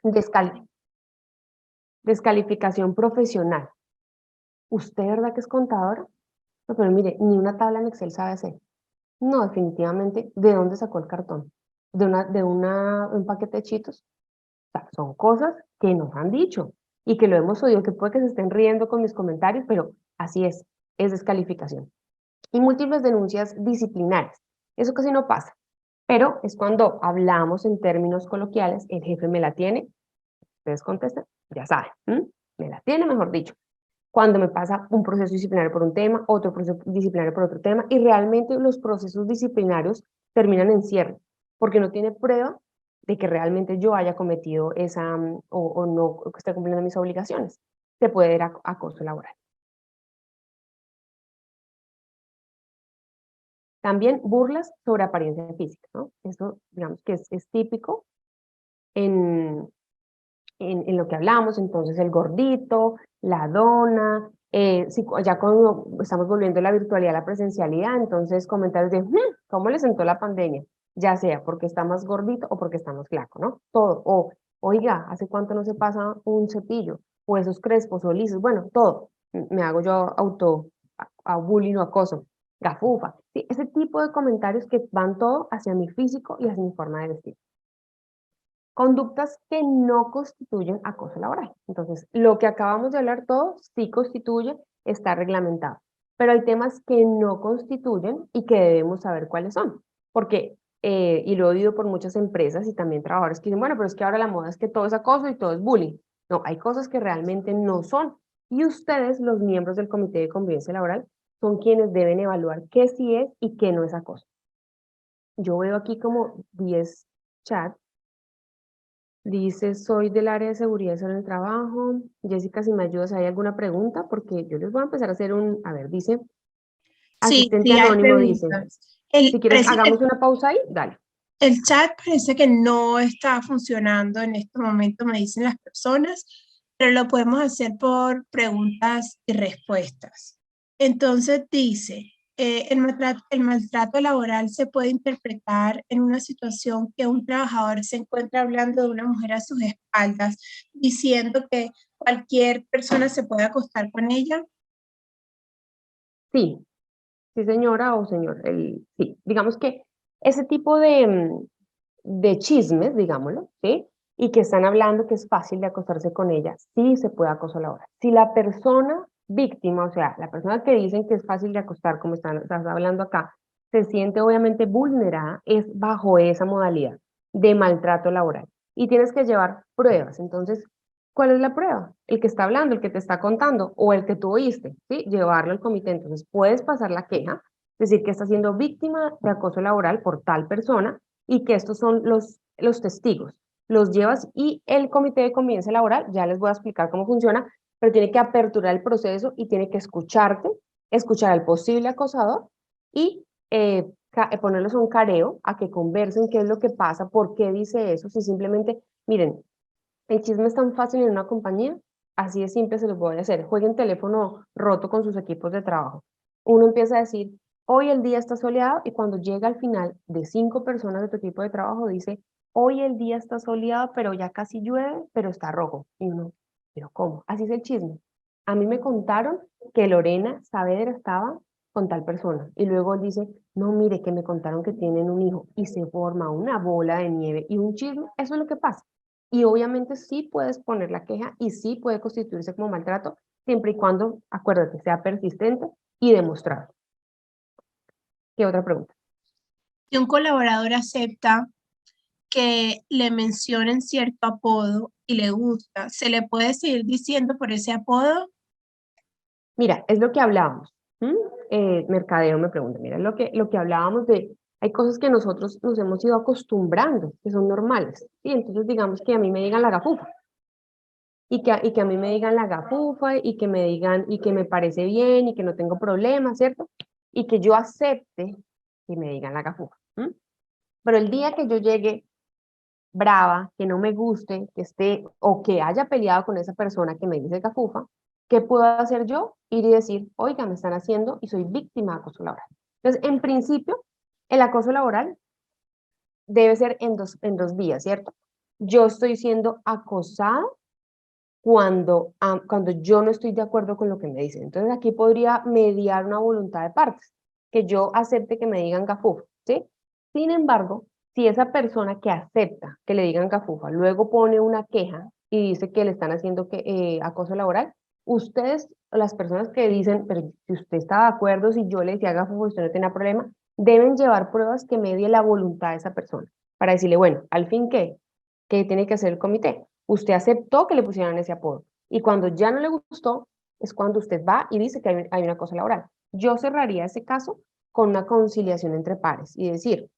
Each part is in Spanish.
Descali- Descalificación profesional. ¿Usted verdad que es contador? No, pero mire, ni una tabla en Excel sabe hacer. No, definitivamente, ¿de dónde sacó el cartón? ¿Un paquete de Cheetos? O sea, son cosas que nos han dicho y que lo hemos oído, que puede que se estén riendo con mis comentarios, pero así es descalificación. Y múltiples denuncias disciplinarias. Eso casi no pasa, pero es cuando hablamos en términos coloquiales, el jefe me la tiene, ustedes contestan, ya saben, me la tiene, mejor dicho. Cuando me pasa un proceso disciplinario por un tema, otro proceso disciplinario por otro tema, y realmente los procesos disciplinarios terminan en cierre, porque no tiene prueba de que realmente yo haya cometido esa, o no, o que esté cumpliendo mis obligaciones. Se puede ir a acoso laboral. También burlas sobre apariencia física, ¿no? Eso, digamos que es típico en, en lo que hablamos, entonces el gordito, la dona, ya cuando estamos volviendo la virtualidad a la presencialidad, entonces comentarios de, ¿cómo le sentó la pandemia? Ya sea porque está más gordito o porque está más flaco, ¿no? Todo, o, oiga, ¿hace cuánto no se pasa un cepillo? O esos crespos o lisos, bueno, todo. Me hago yo a bullying o acoso, gafufa. Sí, ese tipo de comentarios que van todo hacia mi físico y hacia mi forma de vestir. Conductas que no constituyen acoso laboral. Entonces, lo que acabamos de hablar todo sí constituye, está reglamentado. Pero hay temas que no constituyen y que debemos saber cuáles son. Porque, y lo he oído por muchas empresas y también trabajadores que dicen, bueno, pero es que ahora la moda es que todo es acoso y todo es bullying. No, hay cosas que realmente no son. Y ustedes, los miembros del Comité de Convivencia Laboral, son quienes deben evaluar qué sí es y qué no es acoso. Yo veo aquí como 10 chats. Dice, soy del área de seguridad y salud en el trabajo. Jessica, si me ayudas, ¿hay alguna pregunta? Porque yo les voy a empezar a hacer a ver, dice, Sí, asistente sí, hay anónimo dice, preguntas. si quieres, hagamos una pausa ahí, dale. El chat parece que no está funcionando en este momento, me dicen las personas, pero lo podemos hacer por preguntas y respuestas. Entonces dice, el maltrato laboral se puede interpretar en una situación que un trabajador se encuentra hablando de una mujer a sus espaldas, diciendo que cualquier persona se puede acostar con ella. Sí, sí señora o señor, sí, digamos que ese tipo de chismes, digámoslo, ¿sí? Y que están hablando que es fácil de acostarse con ella, sí se puede acosar laboral. Si la persona víctima, o sea, la persona que dicen que es fácil de acostar, como estás hablando acá, se siente obviamente vulnerada, es bajo esa modalidad de maltrato laboral. Y tienes que llevar pruebas. Entonces, ¿cuál es la prueba? El que está hablando, el que te está contando, o el que tú oíste, ¿sí? Llevarlo al comité. Entonces, puedes pasar la queja, decir que está siendo víctima de acoso laboral por tal persona, y que estos son los testigos. Los llevas y el comité de convivencia laboral, ya les voy a explicar cómo funciona, pero tiene que aperturar el proceso y tiene que escucharte, escuchar al posible acosador y ponerles un careo a que conversen qué es lo que pasa, por qué dice eso, si simplemente, miren, el chisme es tan fácil en una compañía, así de simple se los voy a hacer. Jueguen teléfono roto con sus equipos de trabajo. Uno empieza a decir, hoy el día está soleado, y cuando llega al final de 5 personas de tu equipo de trabajo dice, hoy el día está soleado, pero ya casi llueve, pero está rojo. Y uno, ¿pero cómo? Así es el chisme. A mí me contaron que Lorena Saavedra estaba con tal persona. Y luego él dice, no, mire, que me contaron que tienen un hijo. Y se forma una bola de nieve y un chisme. Eso es lo que pasa. Y obviamente sí puedes poner la queja y sí puede constituirse como maltrato, siempre y cuando, acuérdate, sea persistente y demostrado. ¿Qué otra pregunta? Si un colaborador acepta que le mencionen cierto apodo y le gusta, ¿se le puede seguir diciendo por ese apodo? Mira, es lo que hablábamos. Mercadeo me pregunta, mira, lo que hablábamos de, hay cosas que nosotros nos hemos ido acostumbrando, que son normales. Y entonces digamos que a mí me digan la gafufa, y que a mí me digan la gafufa, y que me digan, y que me parece bien, y que no tengo problema, ¿cierto? Y que yo acepte que me digan la gafufa. Pero el día que yo llegue brava, que no me guste, que esté o que haya peleado con esa persona que me dice gafufa, ¿qué puedo hacer yo? Ir y decir, oiga, me están haciendo y soy víctima de acoso laboral. Entonces, en principio, el acoso laboral debe ser en dos vías, ¿cierto? yo estoy siendo acosada cuando yo no estoy de acuerdo con lo que me dicen. Entonces aquí podría mediar una voluntad de partes, que yo acepte que me digan gafufa, ¿sí? Sin embargo, si esa persona que acepta que le digan gafufa luego pone una queja y dice que le están haciendo acoso laboral, ustedes, las personas que dicen, pero si usted está de acuerdo, si yo le decía gafufa, usted no tenía problema, deben llevar pruebas que medie la voluntad de esa persona, para decirle, bueno, al fin, ¿qué tiene que hacer el comité? Usted aceptó que le pusieran ese apodo. Y cuando ya no le gustó, es cuando usted va y dice que hay una cosa laboral. Yo cerraría ese caso con una conciliación entre pares y decir,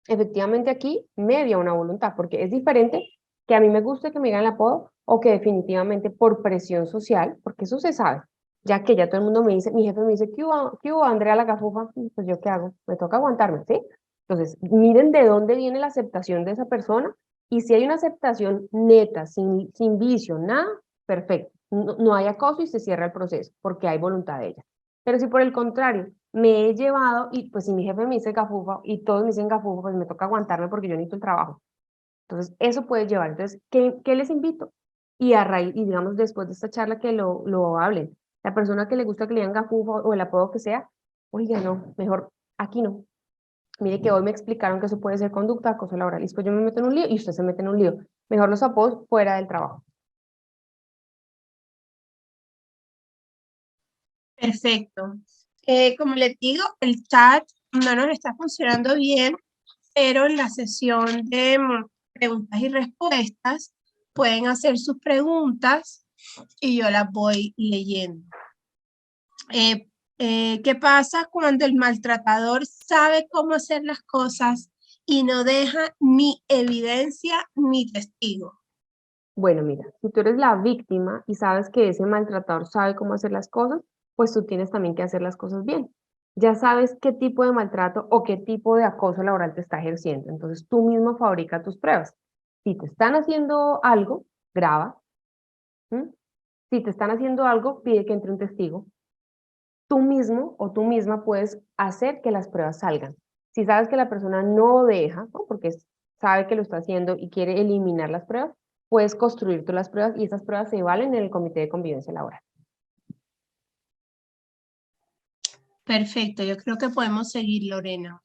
efectivamente aquí media una voluntad, porque es diferente que a mí me guste que me digan el apodo o que definitivamente por presión social, porque eso se sabe, ya que ya todo el mundo me dice, mi jefe me dice, qué hubo, Andrea la gafufa? Pues yo qué hago, me toca aguantarme, ¿sí? Entonces, miren de dónde viene la aceptación de esa persona y si hay una aceptación neta, sin vicio, nada, perfecto. No hay acoso y se cierra el proceso porque hay voluntad de ella. Pero si por el contrario me he llevado, y pues si mi jefe me dice gafufa y todos me dicen gafufa, pues me toca aguantarme porque yo necesito el trabajo. Entonces, eso puede llevar. Entonces, ¿qué les invito? Y a raíz, y digamos, después de esta charla que lo hablen. La persona que le gusta que le digan gafufa o el apodo que sea, oiga, no, mejor aquí no. Mire que hoy me explicaron que eso puede ser conducta, acoso laboral. Y después yo me meto en un lío y usted se mete en un lío. Mejor los apodos fuera del trabajo. Perfecto. Como les digo, el chat no nos está funcionando bien, pero en la sesión de preguntas y respuestas pueden hacer sus preguntas y yo las voy leyendo. ¿Qué pasa cuando el maltratador sabe cómo hacer las cosas y no deja ni evidencia ni testigo? Bueno, mira, si tú eres la víctima y sabes que ese maltratador sabe cómo hacer las cosas, pues tú tienes también que hacer las cosas bien. Ya sabes qué tipo de maltrato o qué tipo de acoso laboral te está ejerciendo. Entonces tú mismo fabrica tus pruebas. Si te están haciendo algo, graba. ¿M? Si te están haciendo algo, pide que entre un testigo. Tú mismo o tú misma puedes hacer que las pruebas salgan. Si sabes que la persona no deja, ¿no? Porque sabe que lo está haciendo y quiere eliminar las pruebas, puedes construir tú las pruebas y esas pruebas se valen en el comité de convivencia laboral. Perfecto, yo creo que podemos seguir, Lorena.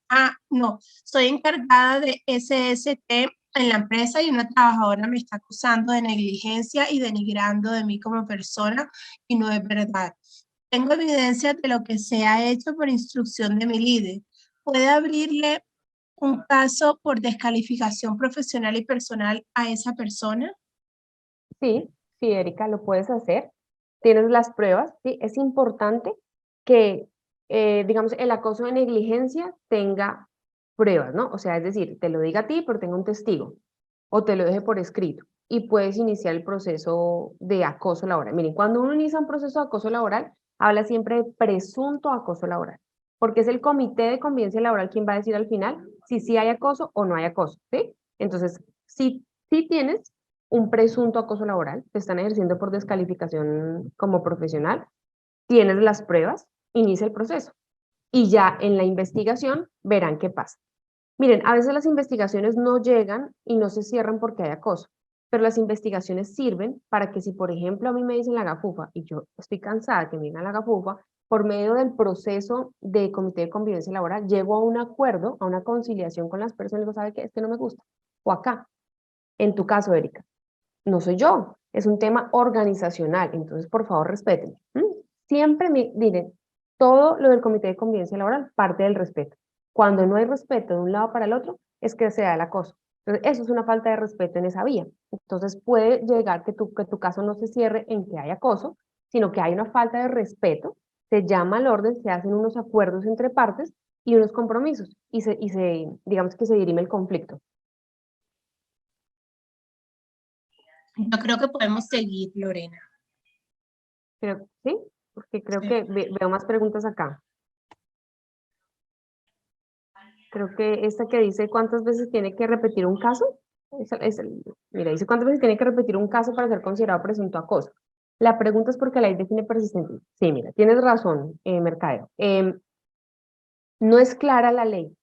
No, soy encargada de SST en la empresa y una trabajadora me está acusando de negligencia y denigrando de mí como persona y no es verdad. Tengo evidencia de lo que se ha hecho por instrucción de mi líder. ¿Puede abrirle un caso por descalificación profesional y personal a esa persona? Sí, sí, Erika, lo puedes hacer. Tienes las pruebas, ¿sí? Es importante que, digamos, el acoso de negligencia tenga pruebas, ¿no? O sea, es decir, te lo diga a ti, pero tenga un testigo, o te lo deje por escrito, y puedes iniciar el proceso de acoso laboral. Miren, cuando uno inicia un proceso de acoso laboral, habla siempre de presunto acoso laboral, porque es el comité de convivencia laboral quien va a decir al final si sí hay acoso o no hay acoso, ¿sí? Entonces, si tienes un presunto acoso laboral, te están ejerciendo por descalificación como profesional, tienes las pruebas, inicia el proceso y ya en la investigación verán qué pasa. Miren, a veces las investigaciones no llegan y no se cierran porque hay acoso, pero las investigaciones sirven para que si, por ejemplo, a mí me dicen la gafufa y yo estoy cansada de que me digan la gafufa, por medio del proceso de comité de convivencia laboral, llego a un acuerdo, a una conciliación con las personas y digo, ¿sabe qué? Es que no me gusta. O acá, en tu caso, Erika, no soy yo, es un tema organizacional, entonces por favor respeten. Siempre miren, todo lo del comité de convivencia laboral parte del respeto. Cuando no hay respeto de un lado para el otro, es que se da el acoso. Entonces, eso es una falta de respeto en esa vía. Entonces, puede llegar que tu caso no se cierre en que hay acoso, sino que hay una falta de respeto, se llama al orden, se hacen unos acuerdos entre partes y unos compromisos, digamos que se dirime el conflicto. Yo creo que podemos seguir, Lorena. Sí, porque creo Sí. que veo más preguntas acá. Creo que esta que dice cuántas veces tiene que repetir un caso. Mira, dice cuántas veces tiene que repetir un caso para ser considerado presunto acoso. La pregunta es porque la ley define persistente. Sí, mira, tienes razón, Mercadeo. No es clara la ley,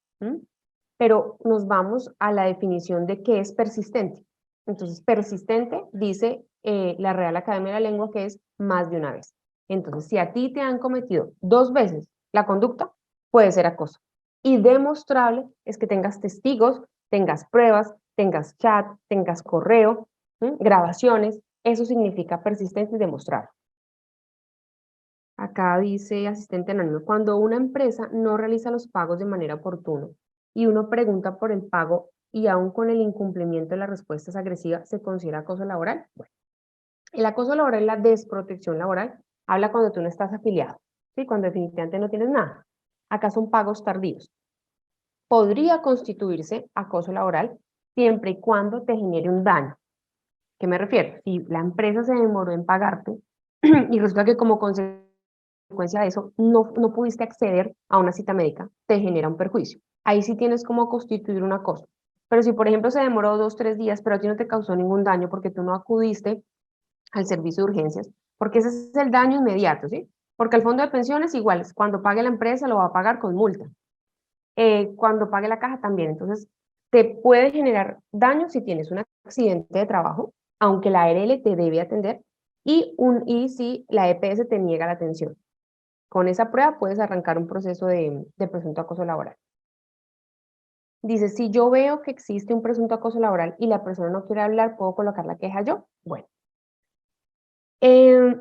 pero nos vamos a la definición de qué es persistente. Entonces, persistente, dice la Real Academia de la Lengua, que es más de una vez. Entonces, si a ti te han cometido 2 veces la conducta, puede ser acoso. Y demostrable es que tengas testigos, tengas pruebas, tengas chat, tengas correo, grabaciones. Eso significa persistente y demostrable. Acá dice asistente anónimo, cuando una empresa no realiza los pagos de manera oportuna y uno pregunta por el pago y aún con el incumplimiento de las respuestas agresivas, ¿se considera acoso laboral? Bueno, el acoso laboral, la desprotección laboral, habla cuando tú no estás afiliado, ¿sí? Cuando definitivamente no tienes nada. Acá son pagos tardíos. Podría constituirse acoso laboral siempre y cuando te genere un daño. ¿Qué me refiero? Si la empresa se demoró en pagarte y resulta que como consecuencia de eso no pudiste acceder a una cita médica, te genera un perjuicio. Ahí sí tienes como constituir un acoso. Pero si, por ejemplo, se demoró 2, 3 días, pero a ti no te causó ningún daño porque tú no acudiste al servicio de urgencias, porque ese es el daño inmediato, ¿sí? Porque el fondo de pensiones igual, cuando pague la empresa lo va a pagar con multa. Cuando pague la caja también. Entonces, te puede generar daño si tienes un accidente de trabajo, aunque la ARL te debe atender, y si la EPS te niega la atención. Con esa prueba puedes arrancar un proceso de presunto acoso laboral. Dice, si yo veo que existe un presunto acoso laboral y la persona no quiere hablar, ¿puedo colocar la queja yo? Bueno,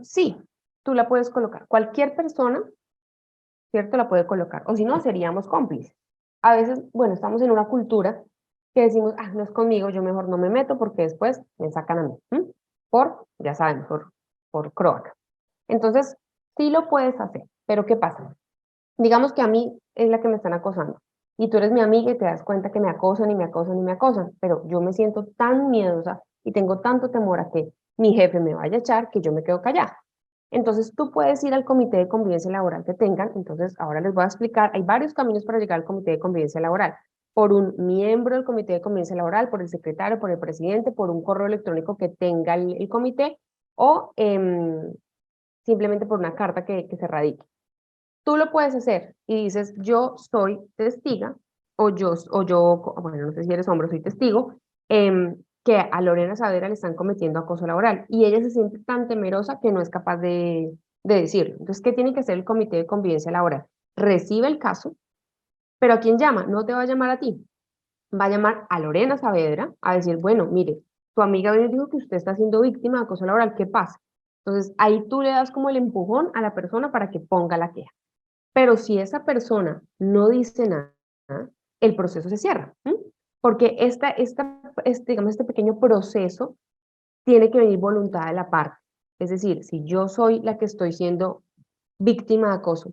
sí, tú la puedes colocar. Cualquier persona, ¿cierto? La puede colocar. O si no, seríamos cómplices. A veces, bueno, estamos en una cultura que decimos, ah, no es conmigo, yo mejor no me meto porque después me sacan a mí. Ya saben, por croaca. Entonces, sí lo puedes hacer, pero ¿qué pasa? Digamos que a mí es la que me están acosando y tú eres mi amiga y te das cuenta que me acosan y me acosan y me acosan, pero yo me siento tan miedosa y tengo tanto temor a que mi jefe me vaya a echar que yo me quedo callada. Entonces tú puedes ir al comité de convivencia laboral que tengan, entonces ahora les voy a explicar, hay varios caminos para llegar al comité de convivencia laboral, por un miembro del comité de convivencia laboral, por el secretario, por el presidente, por un correo electrónico que tenga el comité o simplemente por una carta que se radique. Tú lo puedes hacer y dices, yo soy testiga, bueno, no sé si eres hombre, soy testigo, que a Lorena Saavedra le están cometiendo acoso laboral y ella se siente tan temerosa que no es capaz de decirlo. Entonces, ¿qué tiene que hacer el comité de convivencia laboral? Recibe el caso, pero ¿a quién llama? No te va a llamar a ti, va a llamar a Lorena Saavedra a decir, bueno, mire, tu amiga me dijo que usted está siendo víctima de acoso laboral, ¿qué pasa? Entonces, ahí tú le das como el empujón a la persona para que ponga la queja. Pero si esa persona no dice nada, el proceso se cierra, porque digamos, este pequeño proceso tiene que venir voluntad de la parte. Es decir, si yo soy la que estoy siendo víctima de acoso,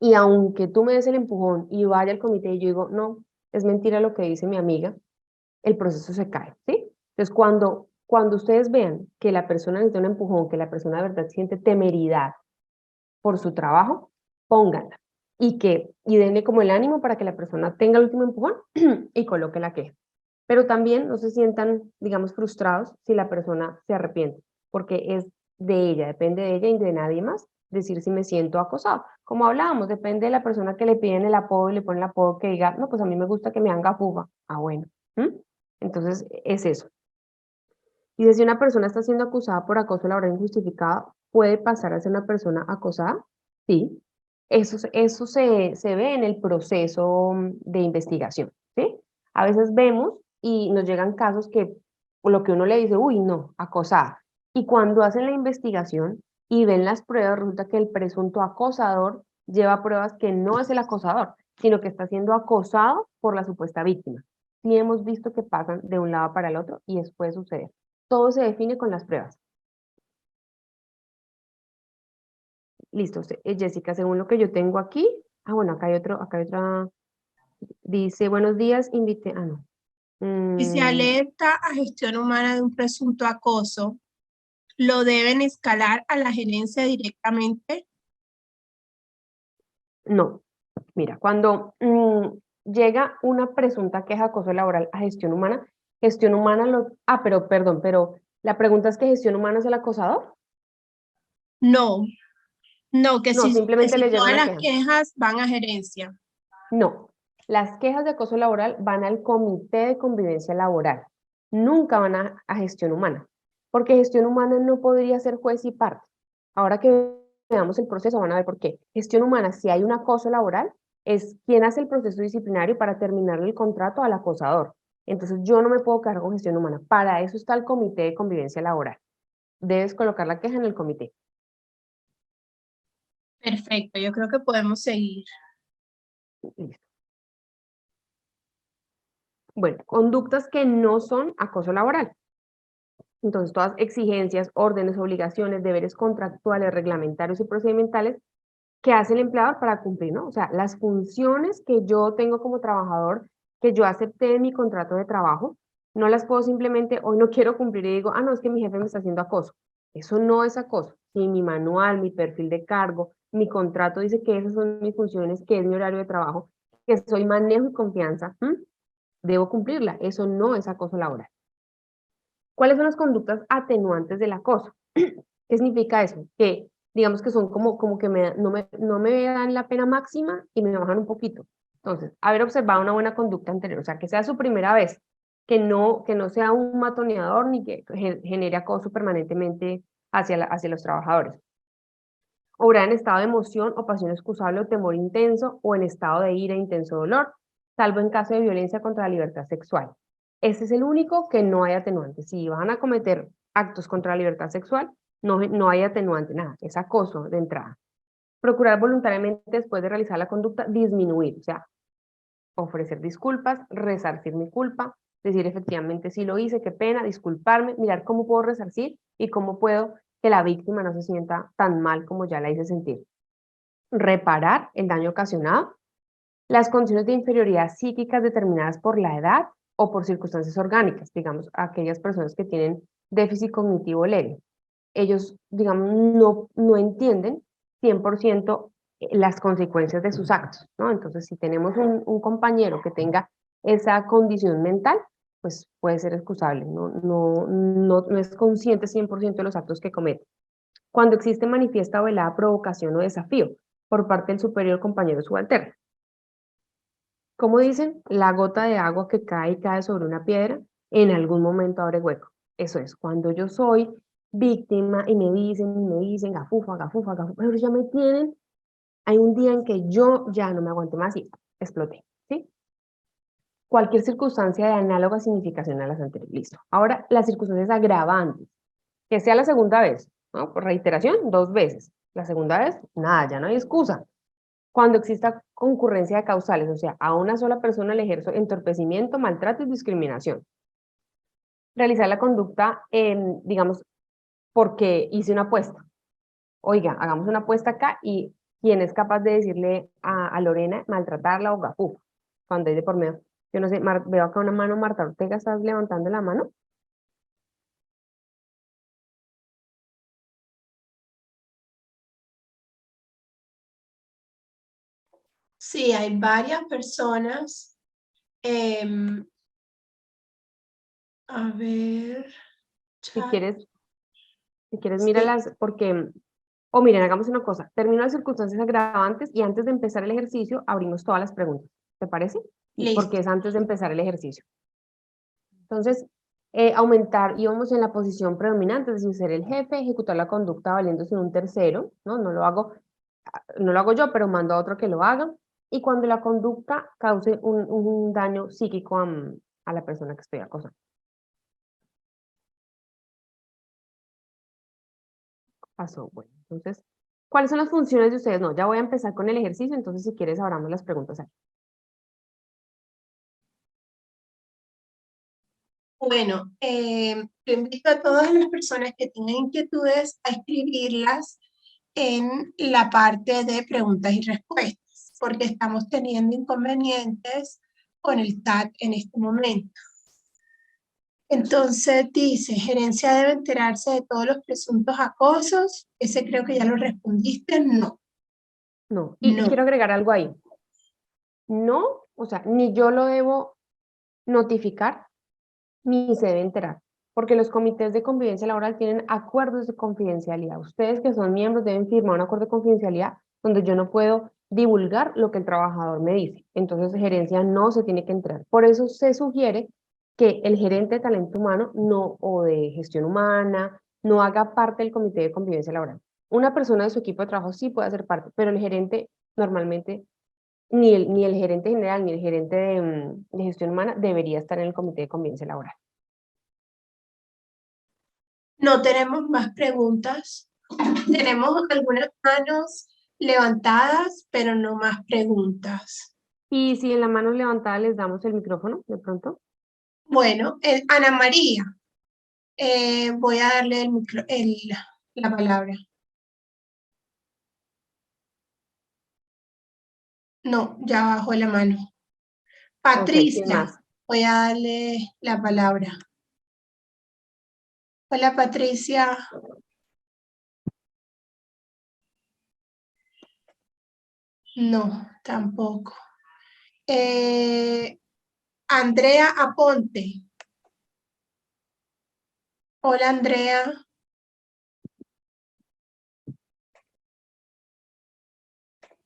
y aunque tú me des el empujón y vaya al comité y yo digo, no, es mentira lo que dice mi amiga, el proceso se cae, ¿sí? Entonces, cuando ustedes vean que la persona necesita un empujón, que la persona de verdad siente temeridad por su trabajo, pónganla y denle como el ánimo para que la persona tenga el último empujón y coloque la queja. Pero también no se sientan, digamos, frustrados si la persona se arrepiente, porque es de ella, depende de ella y de nadie más decir si me siento acosado. Como hablábamos, depende de la persona que le piden el apodo y le ponen el apodo que diga, no, pues a mí me gusta que me hagan gafuga. Ah, bueno. Entonces, es eso. Y si una persona está siendo acusada por acoso laboral injustificado, ¿puede pasar a ser una persona acosada? Sí. Eso se ve en el proceso de investigación, ¿sí? A veces vemos y nos llegan casos que lo que uno le dice, uy, no, acosada. Y cuando hacen la investigación y ven las pruebas, resulta que el presunto acosador lleva pruebas que no es el acosador, sino que está siendo acosado por la supuesta víctima. Sí hemos visto que pasan de un lado para el otro y eso puede suceder. Todo se define con las pruebas. Listo, Jessica, según lo que yo tengo aquí, bueno, acá hay otra, dice, buenos días, invité, no. Si se alerta a gestión humana de un presunto acoso, ¿lo deben escalar a la gerencia directamente? No, mira, cuando llega una presunta queja de acoso laboral a gestión humana pero la pregunta es que gestión humana es el acosador. No, no, que No, que simplemente si le llega todas una las queja. quejas van a gerencia. No, las quejas de acoso laboral van al comité de convivencia laboral nunca van a gestión humana, porque gestión humana no podría ser juez y parte. Ahora que veamos el proceso van a ver por qué. Gestión humana, si hay un acoso laboral, es quien hace el proceso disciplinario para terminar el contrato al acosador. Entonces yo no me puedo quedar con gestión humana. Para eso está el comité de convivencia laboral. Debes colocar la queja en el comité. Perfecto, yo creo que podemos seguir. Listo. Bueno, conductas que no son acoso laboral. Entonces, todas exigencias, órdenes, obligaciones, deberes contractuales, reglamentarios y procedimentales que hace el empleador para cumplir, ¿no? O sea, las funciones que yo tengo como trabajador, que yo acepté en mi contrato de trabajo, no las puedo simplemente, hoy no quiero cumplir y digo, ah, no, es que mi jefe me está haciendo acoso. Eso no es acoso. Si mi manual, mi perfil de cargo, mi contrato dice que esas son mis funciones, que es mi horario de trabajo, que soy manejo y confianza, debo cumplirla. Eso no es acoso laboral. ¿Cuáles son las conductas atenuantes del acoso? ¿Qué significa eso? Que digamos que son como que no me dan la pena máxima y me bajan un poquito. Entonces, haber observado una buena conducta anterior, o sea, que sea su primera vez, que no sea un matoneador ni que genere acoso permanentemente hacia los trabajadores. Obrar en estado de emoción o pasión excusable o temor intenso o en estado de ira e intenso dolor, salvo en caso de violencia contra la libertad sexual. Ese es el único que no hay atenuante. Si van a cometer actos contra la libertad sexual, no hay atenuante, nada, es acoso de entrada. Procurar voluntariamente después de realizar la conducta, disminuir, o sea, ofrecer disculpas, resarcir mi culpa, decir efectivamente sí lo hice, qué pena, disculparme, mirar cómo puedo resarcir y cómo puedo que la víctima no se sienta tan mal como ya la hice sentir. Reparar el daño ocasionado, las condiciones de inferioridad psíquicas determinadas por la edad o por circunstancias orgánicas, digamos, aquellas personas que tienen déficit cognitivo leve. Ellos, digamos, no entienden 100% las consecuencias de sus actos, ¿no? Entonces, si tenemos un compañero que tenga esa condición mental, pues puede ser excusable, no es consciente 100% de los actos que comete. Cuando existe manifiesta o velada provocación o desafío por parte del superior compañero subalterno. Como dicen, la gota de agua que cae y cae sobre una piedra, en algún momento abre hueco. Eso es, cuando yo soy víctima y me dicen, gafufa, gafufa, gafufa, pero ya me tienen, hay un día en que yo ya no me aguanté más y exploté, ¿sí? Cualquier circunstancia de análoga significación a las anteriores, listo. Ahora, las circunstancias agravantes, que sea la segunda vez, ¿no? Por reiteración, 2 veces. La segunda vez, nada, ya no hay excusa. Cuando exista concurrencia de causales, o sea, a una sola persona le ejerzo entorpecimiento, maltrato y discriminación. Realizar la conducta, digamos, porque hice una apuesta. Oiga, hagamos una apuesta acá y quién es capaz de decirle a Lorena maltratarla o gafú, cuando es de por medio. Yo no sé, veo acá una mano, Marta Ortega, ¿estás levantando la mano? Sí, hay varias personas. A ver, Si chat. quieres, si quieres, Sí, míralas, porque, o miren, hagamos una cosa, termino las circunstancias agravantes y antes de empezar el ejercicio abrimos todas las preguntas, ¿te parece? Y porque listo. es antes de empezar el ejercicio. Entonces, aumentar, íbamos en la posición predominante, es decir, ser el jefe, ejecutar la conducta valiéndose de un tercero, ¿no? No lo hago yo, pero mando a otro que lo haga, y cuando la conducta cause un daño psíquico a la persona que estoy acosando. Pasó, bueno, entonces, ¿cuáles son las funciones de ustedes? No, ya voy a empezar con el ejercicio, entonces si quieres abramos las preguntas aquí. Bueno, yo invito a todas las personas que tengan inquietudes a escribirlas en la parte de preguntas y respuestas, porque estamos teniendo inconvenientes con el chat en este momento. Entonces dice, gerencia debe enterarse de todos los presuntos acosos. Ese creo que ya lo respondiste, no. No, y quiero No. agregar algo ahí. No, o sea, ni yo lo debo notificar, ni se debe enterar, porque los comités de convivencia laboral tienen acuerdos de confidencialidad. Ustedes que son miembros deben firmar un acuerdo de confidencialidad donde yo no puedo divulgar lo que el trabajador me dice. Entonces, gerencia no se tiene que enterar. Por eso se sugiere que el gerente de talento humano no, o de gestión humana no haga parte del comité de convivencia laboral. Una persona de su equipo de trabajo sí puede hacer parte, pero el gerente normalmente, ni el gerente general, ni el gerente de gestión humana debería estar en el comité de convivencia laboral. No tenemos más preguntas. Tenemos algunas manos levantadas, pero no más preguntas. Y si en la mano levantada les damos el micrófono, de pronto. Bueno, Ana María, voy a darle la palabra. No, ya bajó la mano. Ok, ¿quién Patricia, más? voy a darle la palabra. Hola, Patricia. No, tampoco. Andrea Aponte. Hola, Andrea.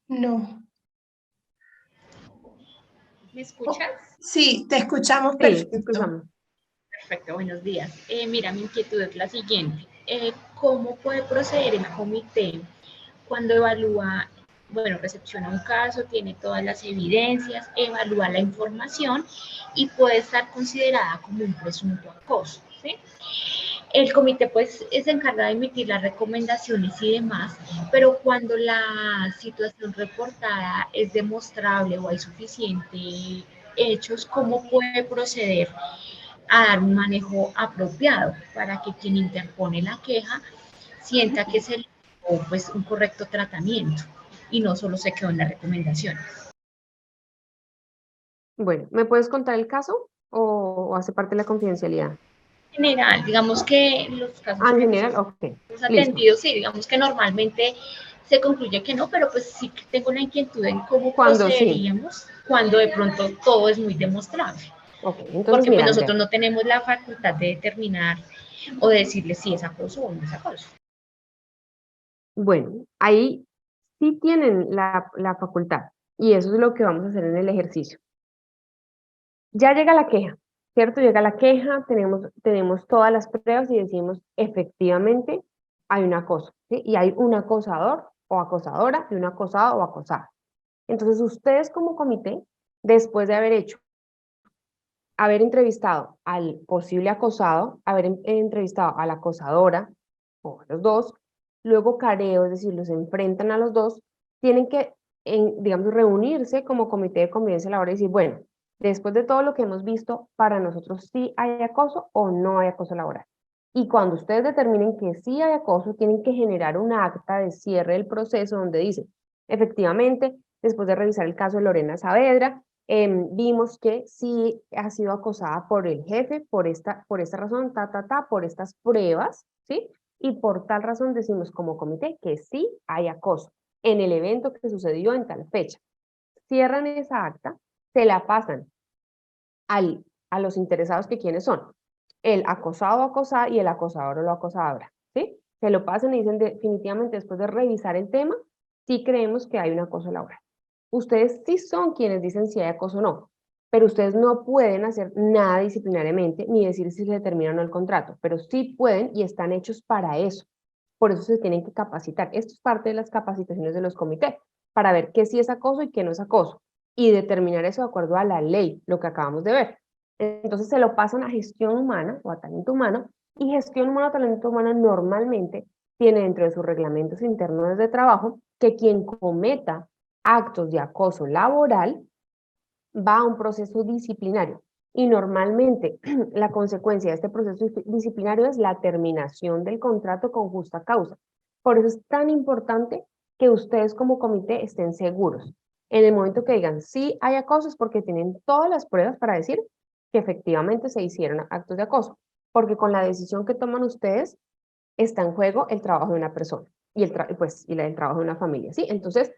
No. ¿Me escuchas? Sí, te escuchamos Sí, perfecto. te escuchamos. Perfecto, buenos días. Mira, mi inquietud es la siguiente. ¿Cómo puede proceder el comité cuando evalúa, bueno, recepciona un caso, tiene todas las evidencias, evalúa la información y puede estar considerada como un presunto acoso, ¿sí? El comité pues se encarga de emitir las recomendaciones y demás, pero cuando la situación reportada es demostrable o hay suficiente hechos, ¿cómo puede proceder a dar un manejo apropiado para que quien interpone la queja sienta que se le dio pues un correcto tratamiento y no solo se quedó en las recomendaciones? Bueno, ¿me puedes contar el caso o hace parte de la confidencialidad? En general, digamos que los casos Ah, en que general, nosotros ok, hemos listo. atendido, sí, digamos que normalmente se concluye que no, pero pues sí que tengo la inquietud en cómo Cuando sí. procederíamos cuando de pronto todo es muy demostrable. Ok, entonces Porque pues mira, Andrea. nosotros no tenemos la facultad de determinar o de decirle si es acoso o no es acoso. Bueno, ahí sí tienen la facultad y eso es lo que vamos a hacer en el ejercicio. Ya llega la queja, ¿cierto? Llega la queja, tenemos todas las pruebas y decimos, efectivamente, hay un acoso, ¿sí? Y hay un acosador o acosadora y un acosado o acosada. Entonces, ustedes como comité, después de haber entrevistado al posible acosado, haber entrevistado a la acosadora, o a los dos, luego careo, es decir, los enfrentan a los dos, tienen que, digamos, reunirse como comité de convivencia laboral y decir, bueno, después de todo lo que hemos visto, para nosotros sí hay acoso o no hay acoso laboral. Y cuando ustedes determinen que sí hay acoso, tienen que generar una acta de cierre del proceso donde dice, efectivamente, después de revisar el caso de Lorena Saavedra, vimos que sí ha sido acosada por el jefe, por esta razón, por estas pruebas, ¿sí? Y por tal razón decimos como comité que sí hay acoso en el evento que sucedió en tal fecha. Cierran esa acta, se la pasan a los interesados que quiénes son, el acosado o acosada y el acosador o la acosadora, ¿sí? Se lo pasan y dicen definitivamente después de revisar el tema, sí creemos que hay un acoso laboral. Ustedes sí son quienes dicen si hay acoso o no, pero ustedes no pueden hacer nada disciplinariamente ni decir si se termina o no el contrato, pero sí pueden y están hechos para eso. Por eso se tienen que capacitar. Esto es parte de las capacitaciones de los comités, para ver qué sí es acoso y qué no es acoso, y determinar eso de acuerdo a la ley, lo que acabamos de ver. Entonces se lo pasan a gestión humana o a talento humano, y gestión humana o talento humano normalmente tiene dentro de sus reglamentos internos de trabajo que quien cometa actos de acoso laboral va a un proceso disciplinario. Y normalmente la consecuencia de este proceso disciplinario es la terminación del contrato con justa causa. Por eso es tan importante que ustedes como comité estén seguros. En el momento que digan sí hay acoso es porque tienen todas las pruebas para decir que efectivamente se hicieron actos de acoso. Porque con la decisión que toman ustedes está en juego el trabajo de una persona y el trabajo de una familia, ¿sí? Entonces,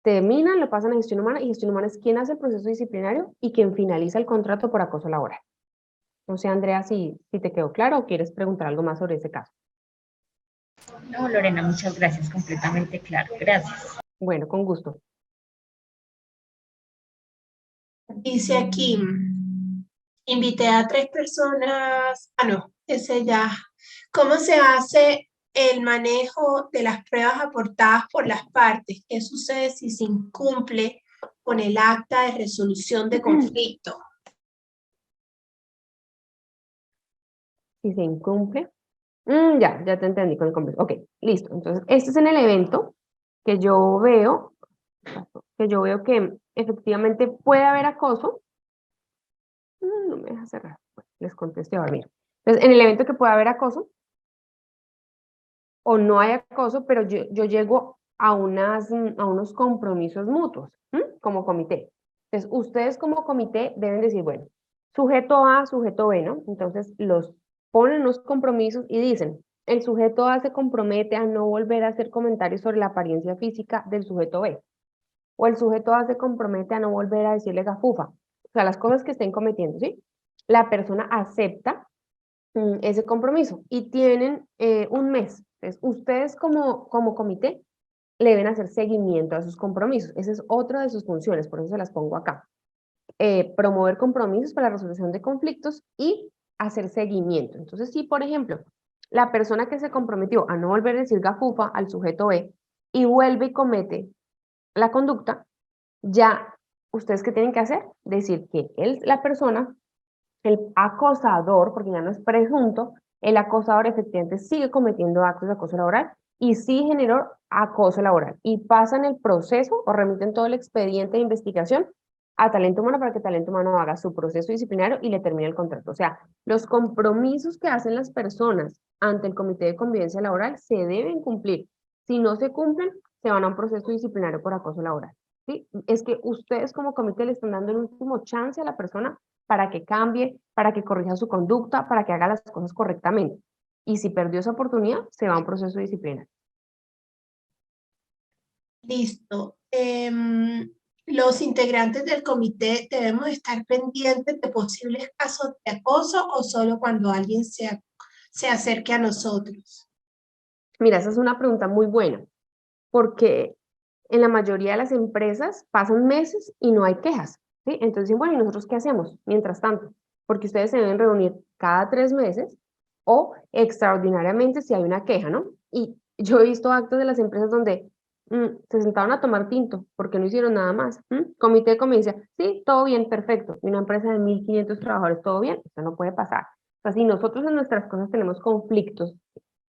terminan, lo pasan a gestión humana y gestión humana es quien hace el proceso disciplinario y quien finaliza el contrato por acoso laboral. No sé, Andrea, si te quedó claro o quieres preguntar algo más sobre ese caso. No, Lorena, muchas gracias, completamente claro. Gracias. Bueno, con gusto. Dice aquí, Invité a 3 personas, no, ese ya. ¿Cómo se hace el manejo de las pruebas aportadas por las partes? ¿Qué sucede si se incumple con el acta de resolución de conflicto? Si se incumple. Ya te entendí con el complejo. Ok, listo. Entonces, este es en el evento que yo veo, que efectivamente puede haber acoso. No me deja cerrar. Bueno, les contesté ahora, mira. Entonces, en el evento que puede haber acoso, o no hay acoso, pero yo llego a unos compromisos mutuos, como comité. Entonces, ustedes como comité deben decir, bueno, sujeto A, sujeto B, ¿no? Entonces, los ponen unos compromisos y dicen, el sujeto A se compromete a no volver a hacer comentarios sobre la apariencia física del sujeto B, o el sujeto A se compromete a no volver a decirle gafufa, o sea, las cosas que estén cometiendo, ¿sí? La persona acepta ese compromiso y tienen un mes. Entonces, ustedes como comité le deben hacer seguimiento a sus compromisos. Esa es otra de sus funciones, por eso se las pongo acá. Promover compromisos para la resolución de conflictos y hacer seguimiento. Entonces, si por ejemplo, la persona que se comprometió a no volver a decir gafufa al sujeto B y vuelve y comete la conducta, ya ustedes qué tienen que hacer, decir que la persona, el acosador, porque ya no es presunto, el acosador efectivamente sigue cometiendo actos de acoso laboral y sí generó acoso laboral y pasan el proceso o remiten todo el expediente de investigación a talento humano para que talento humano haga su proceso disciplinario y le termine el contrato. O sea, los compromisos que hacen las personas ante el Comité de Convivencia Laboral se deben cumplir. Si no se cumplen, se van a un proceso disciplinario por acoso laboral. ¿Sí? Es que ustedes como comité le están dando el último chance a la persona para que cambie, para que corrija su conducta, para que haga las cosas correctamente. Y si perdió esa oportunidad, se va a un proceso disciplinario. Listo. Los integrantes del comité debemos estar pendientes de posibles casos de acoso o solo cuando alguien se acerque a nosotros. Mira, esa es una pregunta muy buena, porque en la mayoría de las empresas pasan meses y no hay quejas, ¿sí? Entonces, bueno, ¿y nosotros qué hacemos mientras tanto? Porque ustedes se deben reunir cada 3 meses o extraordinariamente si hay una queja, ¿no? Y yo he visto actos de las empresas donde se sentaron a tomar tinto porque no hicieron nada más. Comité de convivencia, sí, todo bien, perfecto. Y una empresa de 1.500 trabajadores, todo bien, eso no puede pasar. O sea, si nosotros en nuestras cosas tenemos conflictos,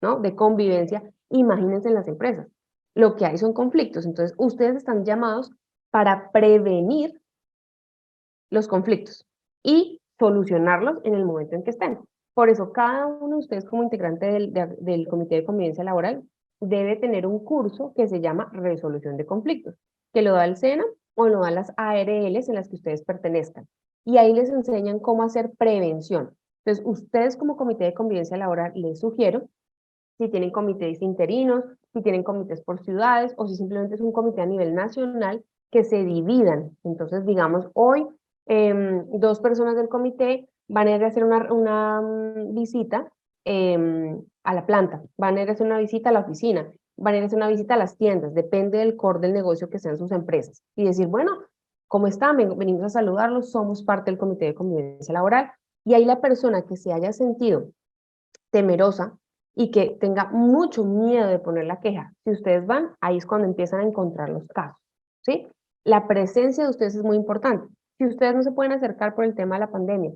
¿no? De convivencia, imagínense en las empresas. Lo que hay son conflictos, entonces ustedes están llamados para prevenir los conflictos y solucionarlos en el momento en que estén. Por eso cada uno de ustedes como integrante del Comité de Convivencia Laboral debe tener un curso que se llama Resolución de Conflictos, que lo da el SENA o lo dan las ARLs en las que ustedes pertenezcan. Y ahí les enseñan cómo hacer prevención. Entonces, ustedes como Comité de Convivencia Laboral les sugiero si tienen comités interinos, si tienen comités por ciudades o si simplemente es un comité a nivel nacional que se dividan. Entonces, digamos, hoy 2 personas del comité van a ir a hacer una visita a la planta, van a ir a hacer una visita a la oficina, van a ir a hacer una visita a las tiendas, depende del core del negocio que sean sus empresas. Y decir, bueno, ¿cómo están? Venimos a saludarlos, somos parte del comité de convivencia laboral. Y ahí la persona que se haya sentido temerosa y que tenga mucho miedo de poner la queja, si ustedes van, ahí es cuando empiezan a encontrar los casos, ¿sí? La presencia de ustedes es muy importante. Si ustedes no se pueden acercar por el tema de la pandemia,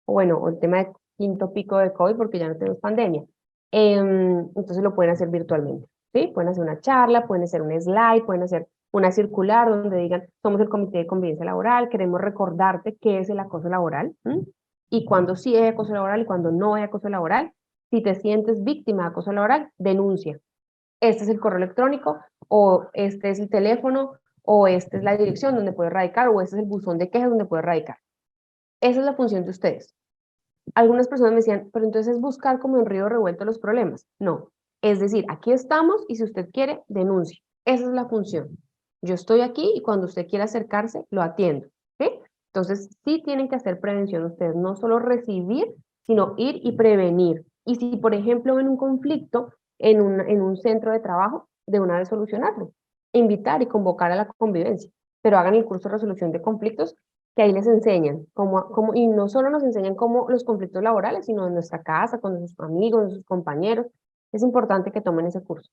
o bueno, o el tema de quinto pico de COVID, porque ya no tenemos pandemia, entonces lo pueden hacer virtualmente, ¿sí? Pueden hacer una charla, pueden hacer un slide, pueden hacer una circular donde digan, somos el Comité de Convivencia Laboral, queremos recordarte qué es el acoso laboral, y cuando sí hay acoso laboral y cuando no hay acoso laboral. Si te sientes víctima de acoso laboral, denuncia. Este es el correo electrónico, o este es el teléfono, o esta es la dirección donde puedes radicar, o este es el buzón de quejas donde puedes radicar. Esa es la función de ustedes. Algunas personas me decían, pero entonces es buscar como en río revuelto los problemas. No, es decir, aquí estamos y si usted quiere, denuncie. Esa es la función. Yo estoy aquí y cuando usted quiera acercarse, lo atiendo. ¿Sí? Entonces, sí tienen que hacer prevención ustedes, no solo recibir, sino ir y prevenir. Y si, por ejemplo, ven un conflicto en un centro de trabajo, de una vez solucionarlo. Invitar y convocar a la convivencia. Pero hagan el curso de resolución de conflictos que ahí les enseñan, y no solo nos enseñan cómo los conflictos laborales, sino en nuestra casa, con nuestros amigos, nuestros compañeros. Es importante que tomen ese curso.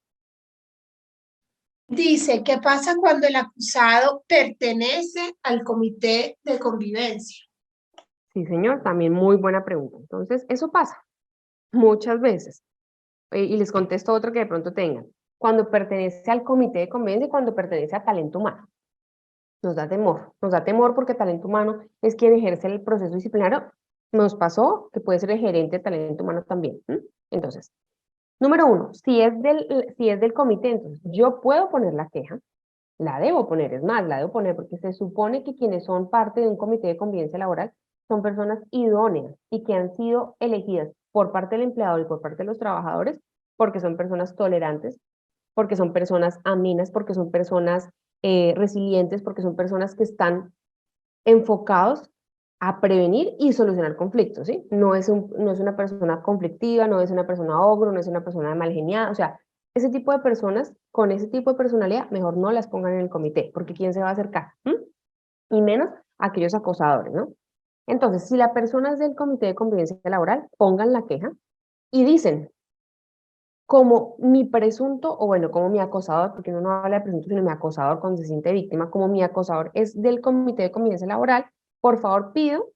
Dice, ¿qué pasa cuando el acusado pertenece al comité de convivencia? Sí, señor, también muy buena pregunta. Entonces, eso pasa muchas veces. Y les contesto otro que de pronto tengan. Cuando pertenece al comité de convivencia y cuando pertenece a talento humano. Nos da temor porque talento humano es quien ejerce el proceso disciplinario. Nos pasó que puede ser el gerente de talento humano también. Entonces, número uno, si es del comité, entonces yo puedo poner la queja, la debo poner, es más, la debo poner porque se supone que quienes son parte de un comité de convivencia laboral son personas idóneas y que han sido elegidas por parte del empleador y por parte de los trabajadores porque son personas tolerantes, porque son personas amenas, porque son personas resilientes, porque son personas que están enfocados a prevenir y solucionar conflictos, ¿sí? No es una persona conflictiva, no es una persona ogro, no es una persona mal geniada, o sea, ese tipo de personas con ese tipo de personalidad, mejor no las pongan en el comité, porque ¿quién se va a acercar? Y menos aquellos acosadores, ¿no? Entonces, si la persona es del comité de convivencia laboral, pongan la queja y dicen, como mi presunto, o bueno, como mi acosador, porque uno no habla de presunto, sino mi acosador cuando se siente víctima, como mi acosador es del comité de convivencia laboral, por favor pido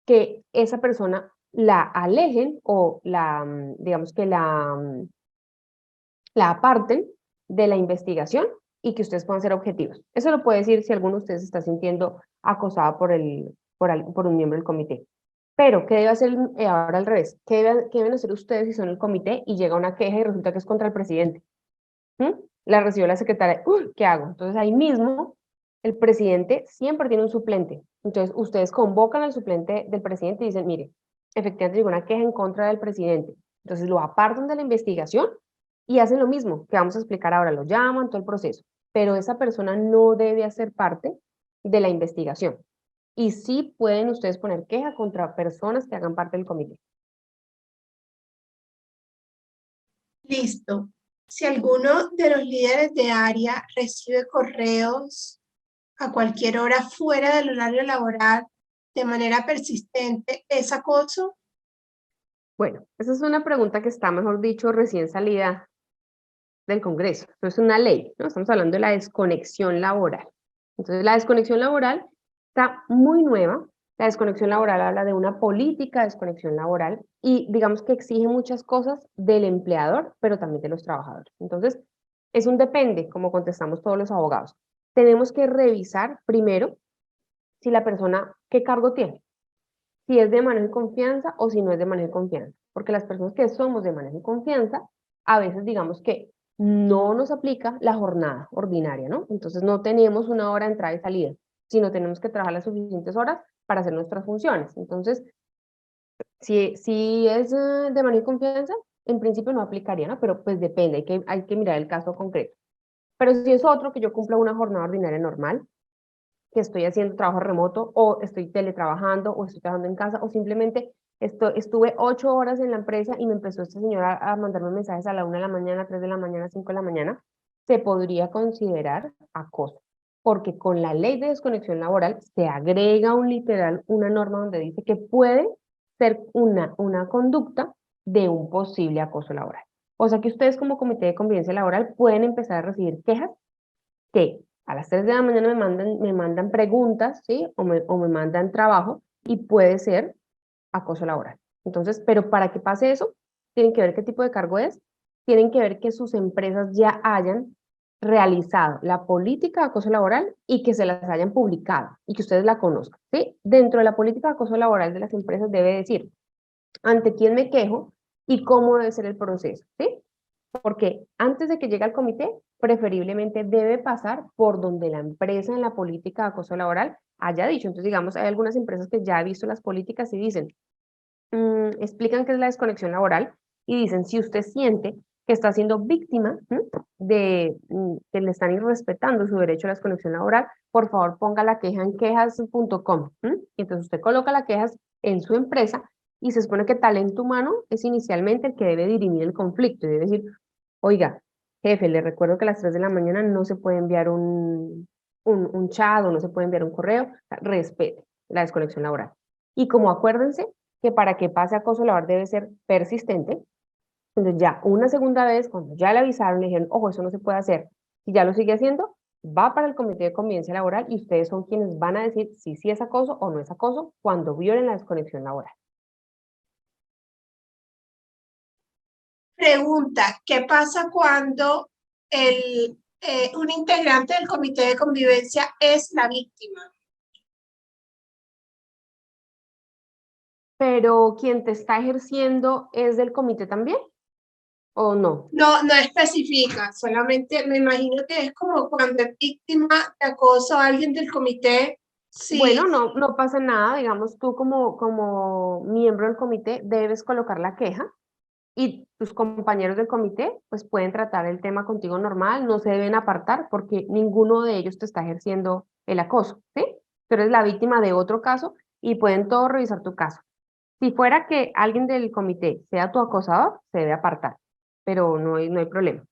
que esa persona la alejen o digamos que la aparten de la investigación y que ustedes puedan ser objetivos. Eso lo puede decir si alguno de ustedes está sintiendo acosada por un miembro del comité. Pero, ¿qué debe hacer ahora al revés? ¿Qué deben hacer ustedes si son el comité y llega una queja y resulta que es contra el presidente? La recibió la secretaria, ¿qué hago? Entonces ahí mismo el presidente siempre tiene un suplente. Entonces ustedes convocan al suplente del presidente y dicen, mire, efectivamente llegó una queja en contra del presidente. Entonces lo apartan de la investigación y hacen lo mismo que vamos a explicar ahora, lo llaman, todo el proceso. Pero esa persona no debe hacer parte de la investigación. Y sí pueden ustedes poner queja contra personas que hagan parte del comité. Listo. Si alguno de los líderes de área recibe correos a cualquier hora fuera del horario laboral de manera persistente, ¿es acoso? Bueno, esa es una pregunta que está, mejor dicho, recién salida del Congreso. Eso es una ley, ¿no? Estamos hablando de la desconexión laboral. Entonces, la desconexión laboral está muy nueva. La desconexión laboral habla de una política de desconexión laboral y digamos que exige muchas cosas del empleador, pero también de los trabajadores. Entonces, es un depende, como contestamos todos los abogados. Tenemos que revisar primero si la persona, qué cargo tiene, si es de manejo y confianza o si no es de manejo y confianza. Porque las personas que somos de manejo y confianza, a veces digamos que no nos aplica la jornada ordinaria, ¿no? Entonces no tenemos una hora de entrada y salida, sino tenemos que trabajar las suficientes horas para hacer nuestras funciones. Entonces, si es de manejo y confianza, en principio no aplicaría, ¿no? Pero pues depende, hay que mirar el caso concreto. Pero si es otro que yo cumpla una jornada ordinaria normal, que estoy haciendo trabajo remoto o estoy teletrabajando o estoy trabajando en casa o simplemente estuve 8 horas en la empresa y me empezó esta señora a mandarme mensajes a la 1 de la mañana, 3 de la mañana, 5 de la mañana, se podría considerar acoso. Porque con la ley de desconexión laboral se agrega un literal, una norma donde dice que puede ser una conducta de un posible acoso laboral. O sea que ustedes como comité de convivencia laboral pueden empezar a recibir quejas que a las 3 de la mañana me mandan preguntas, ¿sí? O me mandan trabajo y puede ser acoso laboral. Entonces, pero para que pase eso, tienen que ver qué tipo de cargo es, tienen que ver que sus empresas ya hayan realizado la política de acoso laboral y que se las hayan publicado y que ustedes la conozcan, ¿sí? Dentro de la política de acoso laboral de las empresas debe decir ante quién me quejo y cómo debe ser el proceso, ¿sí? Porque antes de que llegue al comité, preferiblemente debe pasar por donde la empresa en la política de acoso laboral haya dicho. Entonces, digamos, hay algunas empresas que ya han visto las políticas y dicen, explican qué es la desconexión laboral y dicen, si usted siente que está siendo víctima que le están irrespetando su derecho a la desconexión laboral, por favor ponga la queja en quejas.com. Entonces usted coloca la quejas en su empresa y se supone que talento humano es inicialmente el que debe dirimir el conflicto y debe decir, oiga, jefe, le recuerdo que a las 3 de la mañana no se puede enviar un chat o no se puede enviar un correo, o sea, respete la desconexión laboral. Y como acuérdense que para que pase acoso laboral debe ser persistente, entonces ya una segunda vez, cuando ya le avisaron, le dijeron, ojo, eso no se puede hacer, si ya lo sigue haciendo, va para el Comité de Convivencia Laboral y ustedes son quienes van a decir si sí es acoso o no es acoso cuando violen la desconexión laboral. Pregunta, ¿qué pasa cuando un integrante del comité de convivencia es la víctima? Pero quien te está ejerciendo es del comité también, ¿o no? No, no especifica, solamente me imagino que es como cuando es víctima de acoso a alguien del comité. Sí, Bueno, no pasa nada, digamos, tú como miembro del comité debes colocar la queja y tus compañeros del comité pues pueden tratar el tema contigo normal, no se deben apartar porque ninguno de ellos te está ejerciendo el acoso, ¿sí? Tú eres la víctima de otro caso y pueden todos revisar tu caso. Si fuera que alguien del comité sea tu acosador, se debe apartar, pero no hay problema.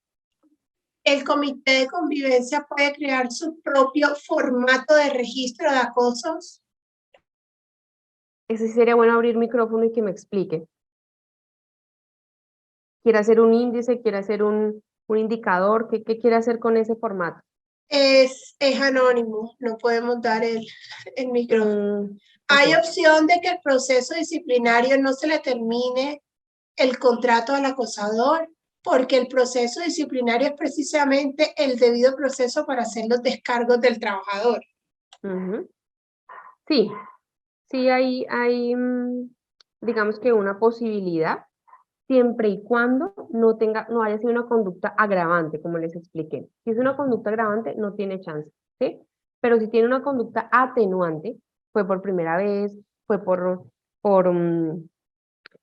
el comité de convivencia puede crear su propio formato de registro de acosos. Ese sí sería bueno abrir micrófono y que me explique. ¿Quiere hacer un índice? ¿Quiere hacer un indicador? ¿Qué quiere hacer con ese formato? Es anónimo, no podemos dar el micrófono. Hay Ok. opción de que el proceso disciplinario no se le termine el contrato al acosador, porque el proceso disciplinario es precisamente el debido proceso para hacer los descargos del trabajador. Ujú. Sí, sí digamos que una posibilidad, siempre y cuando no haya sido una conducta agravante, como les expliqué. Si es una conducta agravante, no tiene chance, ¿sí? Pero si tiene una conducta atenuante, fue por primera vez, fue por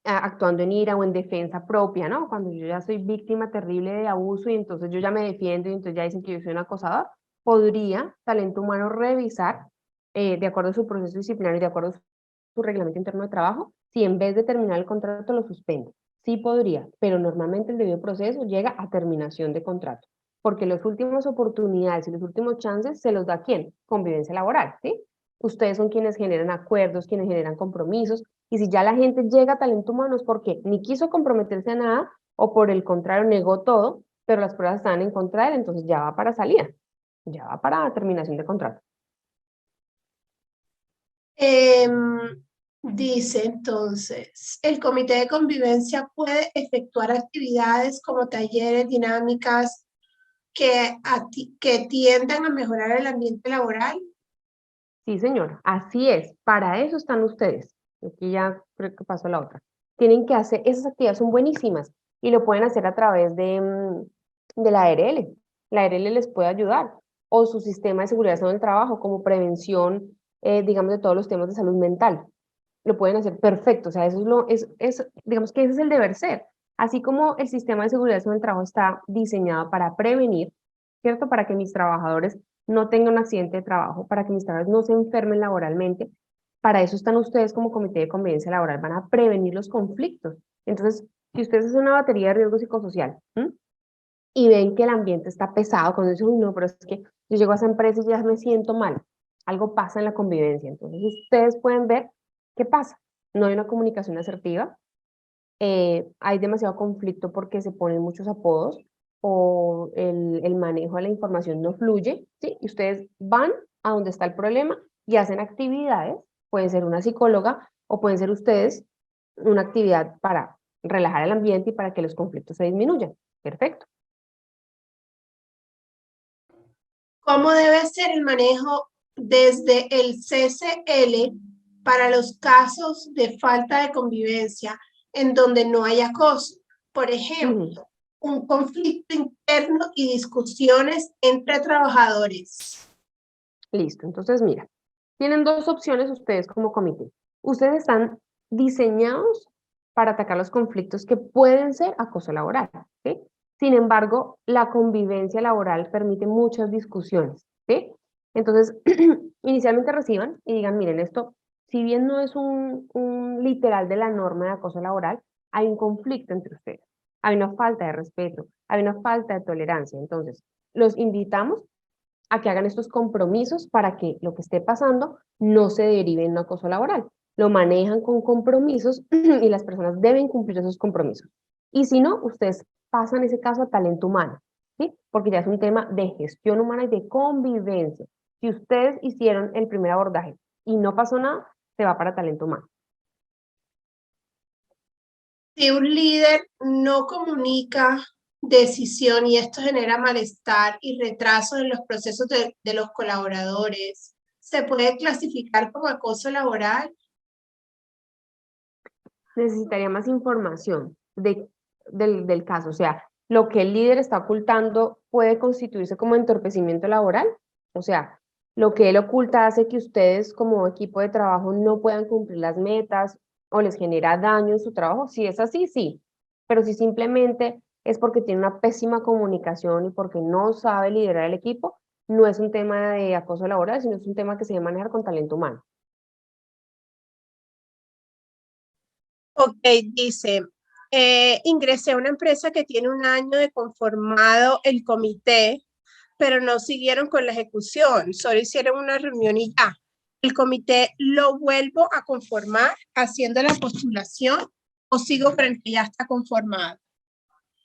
actuando en ira o en defensa propia, ¿no? Cuando yo ya soy víctima terrible de abuso y entonces yo ya me defiendo y entonces ya dicen que yo soy un acosador, podría talento humano revisar, de acuerdo a su proceso disciplinario y de acuerdo a su reglamento interno de trabajo, si en vez de terminar el contrato lo suspende. Sí podría, pero normalmente el debido proceso llega a terminación de contrato, porque las últimas oportunidades y los últimos chances se los da ¿quién? Convivencia laboral, ¿sí? Ustedes son quienes generan acuerdos, quienes generan compromisos, y si ya la gente llega a talento humano es porque ni quiso comprometerse a nada o por el contrario negó todo, pero las pruebas estaban en contra de él, entonces ya va para salida, ya va para terminación de contrato. Dice entonces, el comité de convivencia puede efectuar actividades como talleres, dinámicas que tiendan a mejorar el ambiente laboral. Sí, señora, así es, para eso están ustedes. Aquí ya creo que pasó la otra. Tienen que hacer, esas actividades son buenísimas y lo pueden hacer a través de la ARL. La ARL les puede ayudar o su sistema de seguridad en el trabajo como prevención, digamos, de todos los temas de salud mental. Lo pueden hacer perfecto, o sea, digamos que ese es el deber ser. Así como el sistema de seguridad en el trabajo está diseñado para prevenir, ¿cierto? Para que mis trabajadores no tengan un accidente de trabajo, para que mis trabajadores no se enfermen laboralmente. Para eso están ustedes como comité de convivencia laboral, van a prevenir los conflictos. Entonces, si ustedes hacen una batería de riesgo psicosocial y ven que el ambiente está pesado, cuando dicen, uy, no, pero es que yo llego a esa empresa y ya me siento mal, algo pasa en la convivencia. Entonces, ustedes pueden ver qué pasa. No hay una comunicación asertiva, hay demasiado conflicto porque se ponen muchos apodos o el manejo de la información no fluye, ¿sí? Y ustedes van a donde está el problema y hacen actividades, pueden ser una psicóloga o pueden ser ustedes una actividad para relajar el ambiente y para que los conflictos se disminuyan. Perfecto. ¿Cómo debe ser el manejo desde el CCL para los casos de falta de convivencia en donde no hay acoso? Por ejemplo, un conflicto interno y discusiones entre trabajadores. Listo, entonces mira, tienen dos opciones ustedes como comité. Ustedes están diseñados para atacar los conflictos que pueden ser acoso laboral, ¿sí? Sin embargo, la convivencia laboral permite muchas discusiones, ¿sí? Entonces, inicialmente reciban y digan, miren, esto, si bien no es un literal de la norma de acoso laboral, hay un conflicto entre ustedes, hay una falta de respeto, hay una falta de tolerancia. Entonces, los invitamos a que hagan estos compromisos para que lo que esté pasando no se derive en un acoso laboral. Lo manejan con compromisos y las personas deben cumplir esos compromisos. Y si no, ustedes pasan ese caso a talento humano, ¿sí? Porque ya es un tema de gestión humana y de convivencia. Si ustedes hicieron el primer abordaje y no pasó nada, se va para talento humano. Si un líder no comunica decisión y esto genera malestar y retraso en los procesos de los colaboradores, ¿se puede clasificar como acoso laboral? Necesitaría más información del caso. O sea, lo que el líder está ocultando puede constituirse como entorpecimiento laboral. O sea, lo que él oculta hace que ustedes como equipo de trabajo no puedan cumplir las metas o les genera daño en su trabajo. Si es así, sí. Pero si simplemente es porque tiene una pésima comunicación y porque no sabe liderar el equipo, no es un tema de acoso laboral, sino es un tema que se debe manejar con talento humano. Ok, dice, ingresé a una empresa que tiene 1 año de conformado el comité, pero no siguieron con la ejecución, solo hicieron una reunión y ya. ¿El comité lo vuelvo a conformar haciendo la postulación o sigo con el que ya está conformado?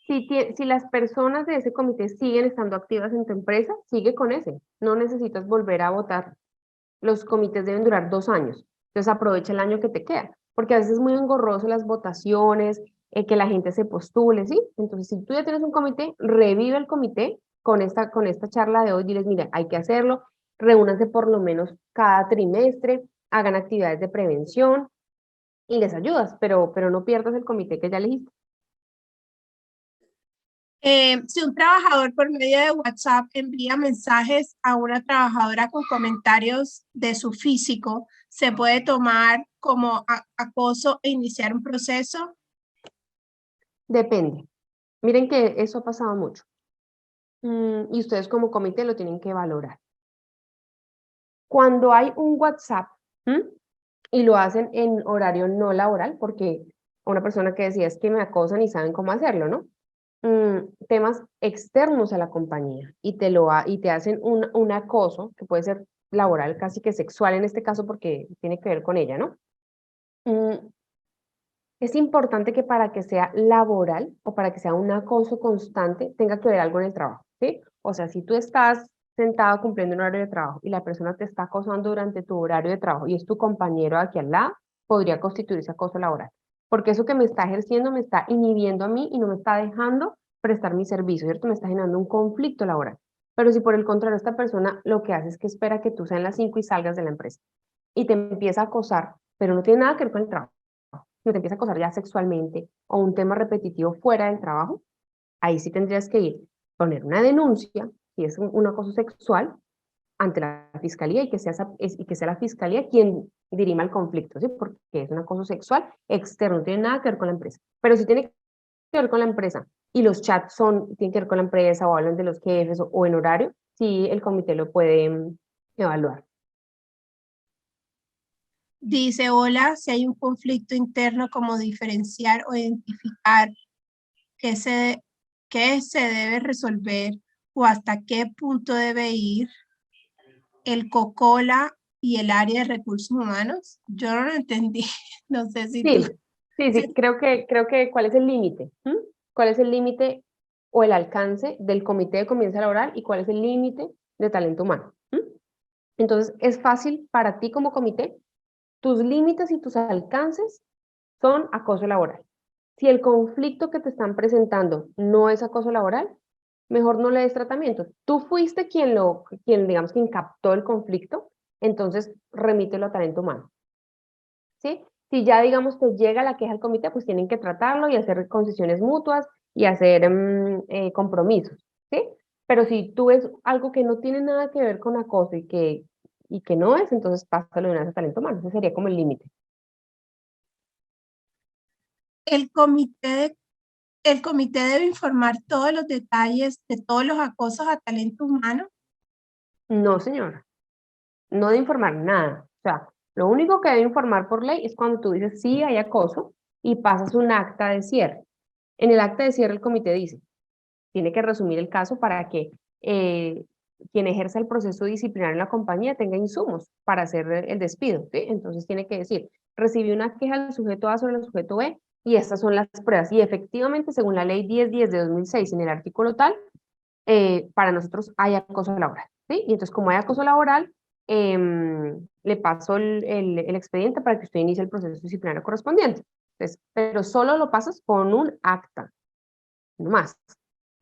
Si las personas de ese comité siguen estando activas en tu empresa, sigue con ese. No necesitas volver a votar. Los comités deben durar 2 años. Entonces aprovecha el año que te queda. Porque a veces es muy engorroso las votaciones, que la gente se postule, ¿sí? Entonces, si tú ya tienes un comité, revive el comité con esta charla de hoy. Diles, mira, hay que hacerlo. Reúnanse por lo menos cada trimestre, hagan actividades de prevención y les ayudas, pero no pierdas el comité que ya elegiste. Si un trabajador por medio de WhatsApp envía mensajes a una trabajadora con comentarios de su físico, ¿se puede tomar como acoso e iniciar un proceso? Depende. Miren que eso ha pasado mucho. Y ustedes como comité lo tienen que valorar. Cuando hay un WhatsApp, y lo hacen en horario no laboral, porque una persona que decía es que me acosan y saben cómo hacerlo, ¿no? Temas externos a la compañía y te hacen un acoso, que puede ser laboral, casi que sexual en este caso, porque tiene que ver con ella, ¿no? Es importante que para que sea laboral o para que sea un acoso constante, tenga que ver algo en el trabajo, ¿sí? O sea, si tú estás sentado cumpliendo un horario de trabajo y la persona te está acosando durante tu horario de trabajo y es tu compañero aquí al lado, podría constituirse acoso laboral. Porque eso que me está ejerciendo me está inhibiendo a mí y no me está dejando prestar mi servicio, ¿cierto? Me está generando un conflicto laboral. Pero si por el contrario esta persona lo que hace es que espera que tú sean las 5 y salgas de la empresa y te empieza a acosar, pero no tiene nada que ver con el trabajo, no te empieza a acosar ya sexualmente o un tema repetitivo fuera del trabajo, ahí sí tendrías que ir, poner una denuncia, si es un acoso sexual, ante la fiscalía y que sea la fiscalía quien dirima el conflicto, ¿sí? Porque es un acoso sexual externo, no tiene nada que ver con la empresa. Pero si tiene que ver con la empresa y los chats tienen que ver con la empresa o hablan de los jefes o en horario, sí el comité lo puede evaluar. Dice, hola, si hay un conflicto interno, ¿cómo diferenciar o identificar qué se debe resolver o hasta qué punto debe ir el COCOLA y el área de recursos humanos? Yo no lo entendí, no sé si tú... Sí, creo que ¿cuál es el límite? ¿Cuál es el límite o el alcance del comité de convivencia laboral y cuál es el límite de talento humano? Entonces, es fácil para ti como comité, tus límites y tus alcances son acoso laboral. Si el conflicto que te están presentando no es acoso laboral, mejor no le des tratamiento. Tú fuiste digamos, quien captó el conflicto, entonces remítelo a talento humano. ¿Sí? Si ya, digamos, te llega la queja al comité, pues tienen que tratarlo y hacer concesiones mutuas y hacer compromisos, ¿sí? Pero si tú ves algo que no tiene nada que ver con acoso y que no es, entonces pásalo de una vez a talento humano. Ese sería como el límite. El comité debe informar todos los detalles de todos los acosos a talento humano. No, señora. No de informar nada. O sea, lo único que debe informar por ley es cuando tú dices sí hay acoso y pasas un acta de cierre. En el acta de cierre el comité dice, tiene que resumir el caso para que quien ejerza el proceso disciplinario en la compañía tenga insumos para hacer el despido, ¿sí? Entonces tiene que decir, recibí una queja del sujeto A sobre el sujeto B y estas son las pruebas. Y efectivamente, según la ley 1010 de 2006 en el artículo tal, para nosotros hay acoso laboral, ¿sí? Y entonces como hay acoso laboral, le paso el expediente para que usted inicie el proceso disciplinario correspondiente. Entonces, pero solo lo pasas con un acta, no más.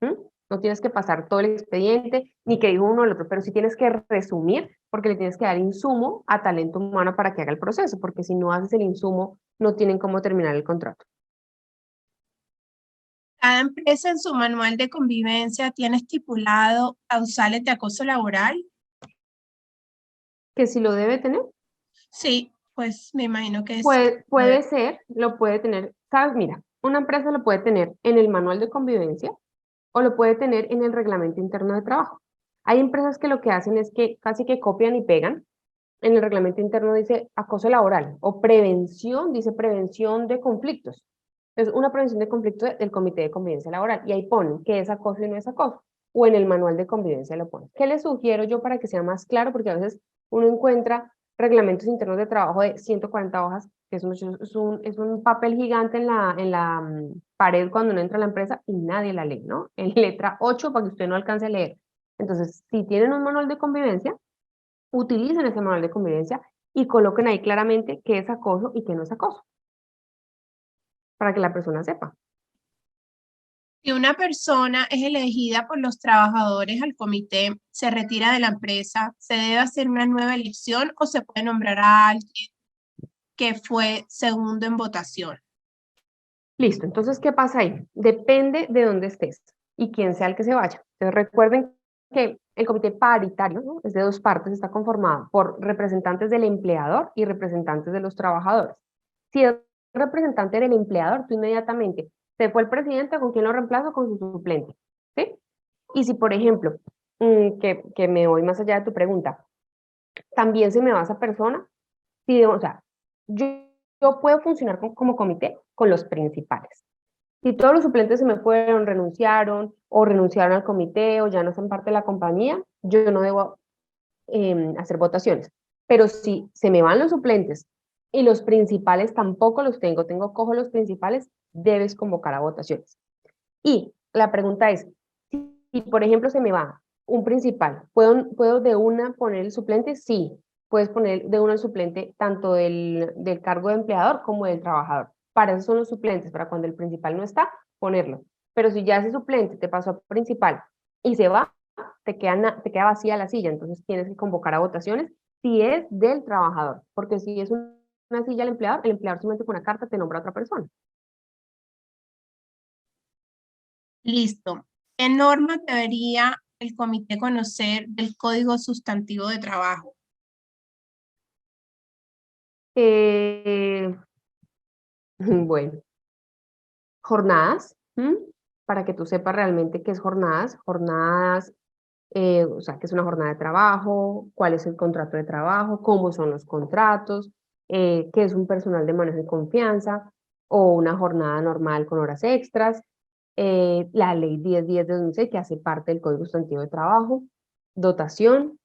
¿Mm? No tienes que pasar todo el expediente, ni que dijo uno o el otro, pero sí tienes que resumir, porque le tienes que dar insumo a talento humano para que haga el proceso, porque si no haces el insumo, no tienen cómo terminar el contrato. Cada empresa en su manual de convivencia tiene estipulado causales de acoso laboral. Que si lo debe tener, Sí, pues me imagino que sí. puede ser, lo puede tener, ¿sabes? Mira, una empresa lo puede tener en el manual de convivencia o lo puede tener en el reglamento interno de trabajo. Hay empresas que lo que hacen es que casi que copian y pegan. En el reglamento interno dice acoso laboral o prevención, dice prevención de conflictos. Es una prevención de conflictos del Comité de Convivencia Laboral y ahí ponen qué es acoso y no es acoso. O en el manual de convivencia lo ponen. ¿Qué les sugiero yo para que sea más claro? Porque a veces uno encuentra reglamentos internos de trabajo de 140 hojas, que es un papel gigante en la pared cuando uno entra a la empresa y nadie la lee, ¿no? En letra 8 para que usted no alcance a leer. Entonces, si tienen un manual de convivencia, utilicen ese manual de convivencia y coloquen ahí claramente qué es acoso y qué no es acoso, para que la persona sepa. Si una persona es elegida por los trabajadores al comité, se retira de la empresa, ¿se debe hacer una nueva elección o se puede nombrar a alguien que fue segundo en votación? Listo, entonces, ¿qué pasa ahí? Depende de dónde estés y quién sea el que se vaya. Entonces, recuerden que el comité paritario, ¿no?, es de dos partes, está conformado por representantes del empleador y representantes de los trabajadores. Si es representante del empleador, tú inmediatamente, se fue el presidente, ¿con quién lo reemplazo? Con su suplente, ¿sí? Y si, por ejemplo, que me voy más allá de tu pregunta, también se me va esa persona, si, o sea, yo puedo funcionar como comité con los principales. Si todos los suplentes se me fueron, renunciaron, o renunciaron al comité, o ya no son parte de la compañía, yo no debo hacer votaciones. Pero si se me van los suplentes y los principales tampoco los tengo cojo los principales, debes convocar a votaciones. Y la pregunta es, si por ejemplo se me va un principal, ¿puedo de una poner el suplente? Sí, puedes poner de una el suplente tanto del cargo de empleador como del trabajador. Para eso son los suplentes, para cuando el principal no está, ponerlo. Pero si ya ese suplente te pasó a principal y se va, te queda vacía la silla, entonces tienes que convocar a votaciones si es del trabajador, porque si es una silla del empleador, el empleador solamente con una carta te nombra a otra persona. Listo. ¿Qué normas debería el comité conocer del Código Sustantivo de Trabajo? Bueno, jornadas, para que tú sepas realmente qué es jornadas, o sea, qué es una jornada de trabajo, cuál es el contrato de trabajo, cómo son los contratos, qué es un personal de manejo y confianza, o una jornada normal con horas extras, la ley 1010 de 2006 que hace parte del Código Sustantivo de Trabajo, dotación,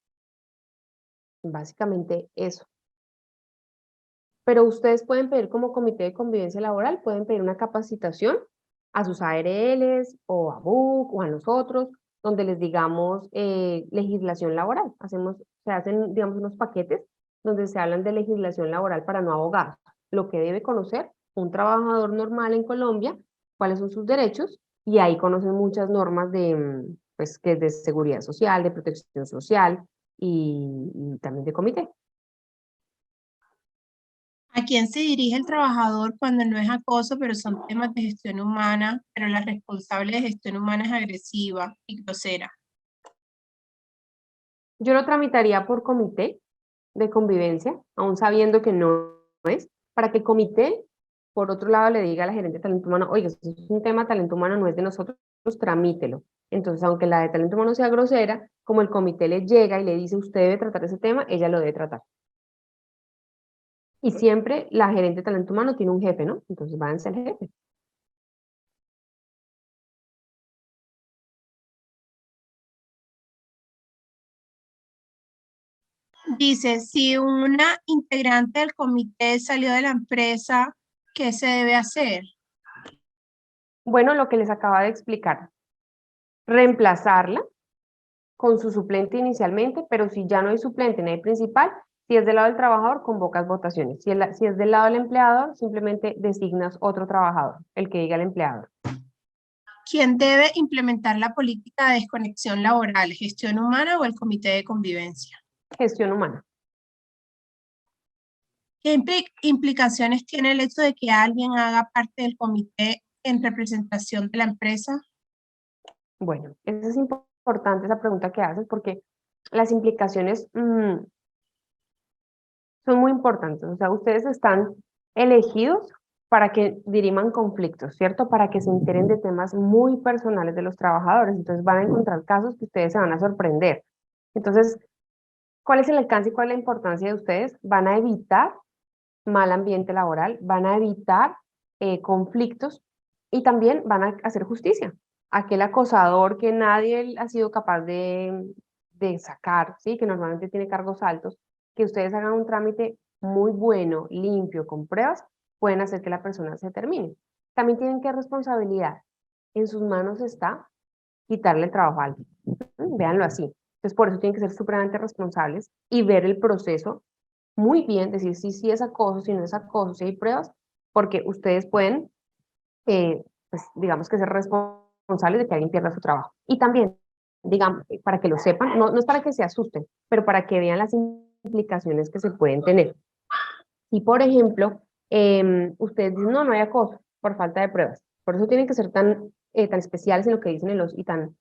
básicamente eso. Pero ustedes pueden pedir como comité de convivencia laboral, pueden pedir una capacitación a sus ARLs o a BUC o a nosotros, donde les digamos legislación laboral. Se hacen, digamos, unos paquetes donde se hablan de legislación laboral para no abogados, lo que debe conocer un trabajador normal en Colombia, cuáles son sus derechos, y ahí conocen muchas normas pues, que es de seguridad social, de protección social y también de comité. ¿A quién se dirige el trabajador cuando no es acoso, pero son temas de gestión humana, pero la responsable de gestión humana es agresiva y grosera? Yo lo tramitaría por comité de convivencia, aún sabiendo que no es, para que el comité, por otro lado, le diga a la gerente de talento humano, oiga, si es un tema de talento humano, no es de nosotros, tramítelo. Entonces, aunque la de talento humano sea grosera, como el comité le llega y le dice, usted debe tratar ese tema, ella lo debe tratar. Y siempre la gerente de talento humano tiene un jefe, ¿no? Entonces, váyanse al jefe. Dice, si una integrante del comité salió de la empresa, ¿qué se debe hacer? Bueno, lo que les acaba de explicar, reemplazarla con su suplente inicialmente, pero si ya no hay suplente ni hay principal, si es del lado del trabajador, convocas votaciones. Si es del lado del empleador, simplemente designas otro trabajador, el que diga el empleador. ¿Quién debe implementar la política de desconexión laboral, gestión humana o el comité de convivencia? Gestión humana. ¿Qué implicaciones tiene el hecho de que alguien haga parte del comité en representación de la empresa? Bueno, eso es importante esa pregunta que haces porque las implicaciones son muy importantes. O sea, ustedes están elegidos para que diriman conflictos, ¿cierto? Para que se enteren de temas muy personales de los trabajadores. Entonces van a encontrar casos que ustedes se van a sorprender. Entonces, ¿cuál es el alcance y cuál es la importancia de ustedes? Van a evitar mal ambiente laboral, van a evitar conflictos y también van a hacer justicia. Aquel acosador que nadie ha sido capaz de sacar, ¿sí? Que normalmente tiene cargos altos, que ustedes hagan un trámite muy bueno, limpio, con pruebas, pueden hacer que la persona se termine. También tienen que responsabilidad. En sus manos está quitarle el trabajo a alguien. Véanlo así. Entonces, por eso tienen que ser supremamente responsables y ver el proceso muy bien, decir si es acoso, si no es acoso, si hay pruebas, porque ustedes pueden, pues, digamos que ser responsables de que alguien pierda su trabajo. Y también, digamos, para que lo sepan, no es para que se asusten, pero para que vean las implicaciones que se pueden tener. Si, por ejemplo, ustedes dicen, no hay acoso por falta de pruebas. Por eso tienen que ser tan especiales en lo que dicen y tan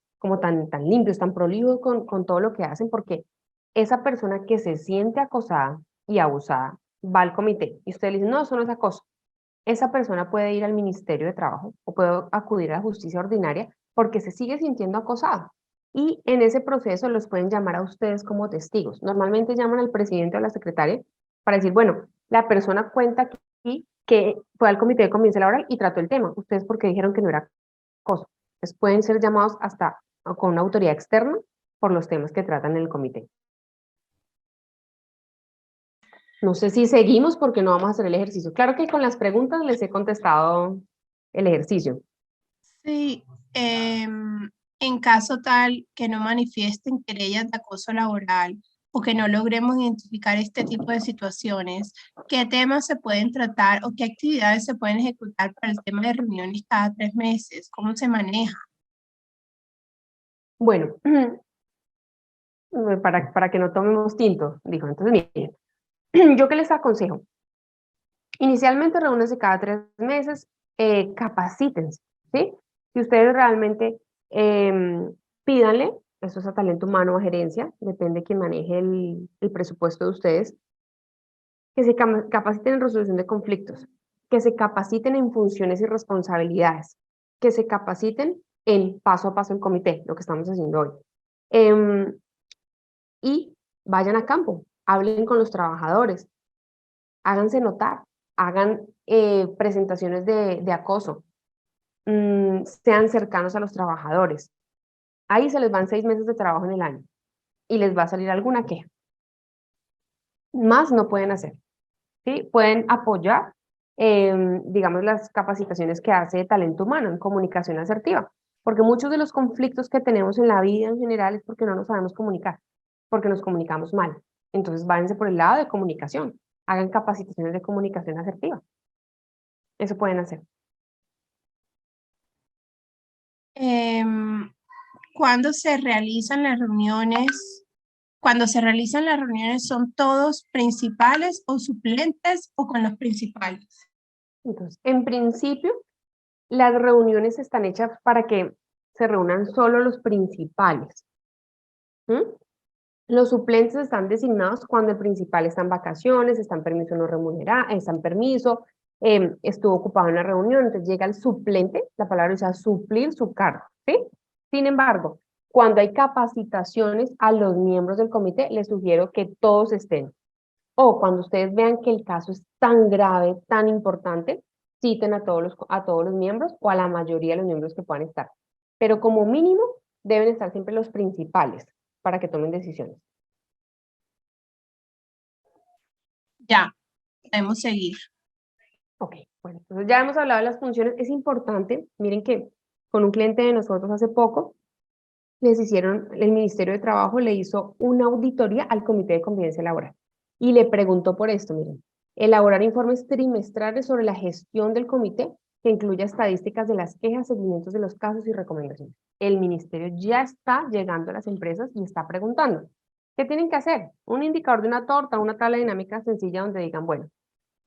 limpios, tan prolijos con todo lo que hacen, porque esa persona que se siente acosada y abusada va al comité y ustedes le dicen, no, eso no es acoso. Esa persona puede ir al Ministerio de Trabajo o puede acudir a la justicia ordinaria porque se sigue sintiendo acosada. Y en ese proceso los pueden llamar a ustedes como testigos. Normalmente llaman al presidente o a la secretaria para decir, bueno, la persona cuenta aquí que fue al comité de convivencia laboral y trató el tema. Ustedes porque dijeron que no era acoso. Entonces pueden ser llamados hasta con una autoridad externa por los temas que tratan en el comité. No sé si seguimos porque no vamos a hacer el ejercicio. Claro que con las preguntas les he contestado el ejercicio. Sí, en caso tal que no manifiesten querellas de acoso laboral o que no logremos identificar este tipo de situaciones, ¿qué temas se pueden tratar o qué actividades se pueden ejecutar para el tema de reuniones cada 3 meses? ¿Cómo se maneja? Bueno, para que no tomemos tinto, dijo. Entonces, miren, ¿yo qué les aconsejo? Inicialmente reúnense cada 3 meses, capacítense, ¿sí? Si ustedes realmente pídanle, eso es a talento humano o a gerencia, depende de quien maneje el presupuesto de ustedes, que se capaciten en resolución de conflictos, que se capaciten en funciones y responsabilidades, que se capaciten en paso a paso el comité, lo que estamos haciendo hoy. Y vayan a campo, hablen con los trabajadores, háganse notar, hagan presentaciones de acoso, sean cercanos a los trabajadores. Ahí se les van 6 meses de trabajo en el año y les va a salir alguna queja. Más no pueden hacer, ¿sí? Pueden apoyar, digamos, las capacitaciones que hace Talento Humano en comunicación asertiva, porque muchos de los conflictos que tenemos en la vida en general es porque no nos sabemos comunicar, porque nos comunicamos mal. Entonces, váyanse por el lado de comunicación, hagan capacitaciones de comunicación asertiva. Eso pueden hacer. ¿Cuándo se realizan las reuniones? Cuando se realizan las reuniones, ¿son todos principales o suplentes o con los principales? Entonces, en principio, las reuniones están hechas para que se reúnan solo los principales. Los suplentes están designados cuando el principal está en vacaciones, está en permiso no remunerado, está en permiso, estuvo ocupado en la reunión, entonces llega el suplente, la palabra dice suplir su cargo, ¿sí? Sin embargo, cuando hay capacitaciones a los miembros del comité, les sugiero que todos estén. O cuando ustedes vean que el caso es tan grave, tan importante, citen a todos los miembros o a la mayoría de los miembros que puedan estar. Pero como mínimo, deben estar siempre los principales para que tomen decisiones. Ya, podemos seguir. Ok, bueno, entonces ya hemos hablado de las funciones. Es importante, miren que con un cliente de nosotros hace poco, el Ministerio de Trabajo le hizo una auditoría al Comité de Convivencia Laboral y le preguntó por esto, miren, elaborar informes trimestrales sobre la gestión del comité que incluya estadísticas de las quejas, seguimientos de los casos y recomendaciones. El ministerio ya está llegando a las empresas y está preguntando, ¿qué tienen que hacer? Un indicador de una torta, una tabla dinámica sencilla donde digan, bueno,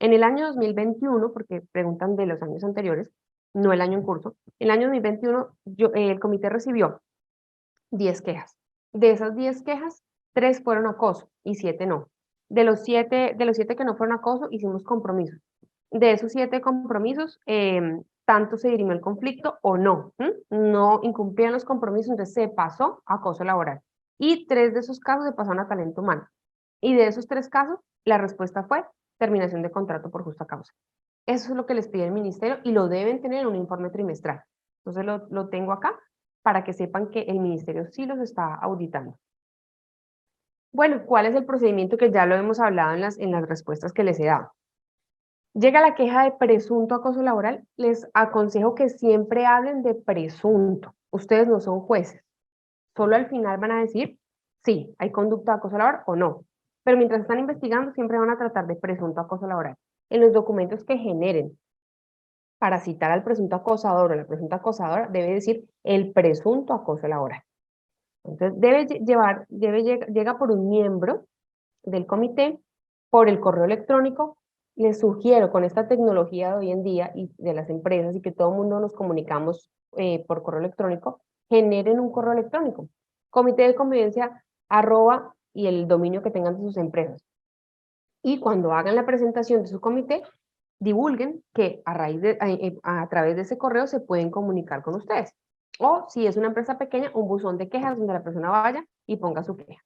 en el año 2021, porque preguntan de los años anteriores, no el año en curso, en el año 2021 el comité recibió 10 quejas. De esas 10 quejas, 3 fueron acoso y 7 no. De los 7 que no fueron acoso, hicimos compromisos. De esos 7 compromisos, tanto se dirimió el conflicto o no. No incumplían los compromisos, entonces se pasó a acoso laboral. Y 3 de esos casos se pasaron a talento humano. Y de esos 3 casos, la respuesta fue terminación de contrato por justa causa. Eso es lo que les pide el ministerio y lo deben tener en un informe trimestral. Entonces lo tengo acá para que sepan que el ministerio sí los está auditando. Bueno, ¿cuál es el procedimiento que ya lo hemos hablado en las respuestas que les he dado? Llega la queja de presunto acoso laboral, les aconsejo que siempre hablen de presunto. Ustedes no son jueces. Solo al final van a decir, sí, hay conducta de acoso laboral o no. Pero mientras están investigando, siempre van a tratar de presunto acoso laboral. En los documentos que generen para citar al presunto acosador o la presunta acosadora, debe decir el presunto acoso laboral. Entonces, llega por un miembro del comité, por el correo electrónico. Les sugiero con esta tecnología de hoy en día y de las empresas y que todo el mundo nos comunicamos por correo electrónico, generen un correo electrónico. Comité de convivencia @ y el dominio que tengan de sus empresas. Y cuando hagan la presentación de su comité, divulguen que a través de ese correo se pueden comunicar con ustedes. O si es una empresa pequeña, un buzón de quejas donde la persona vaya y ponga su queja.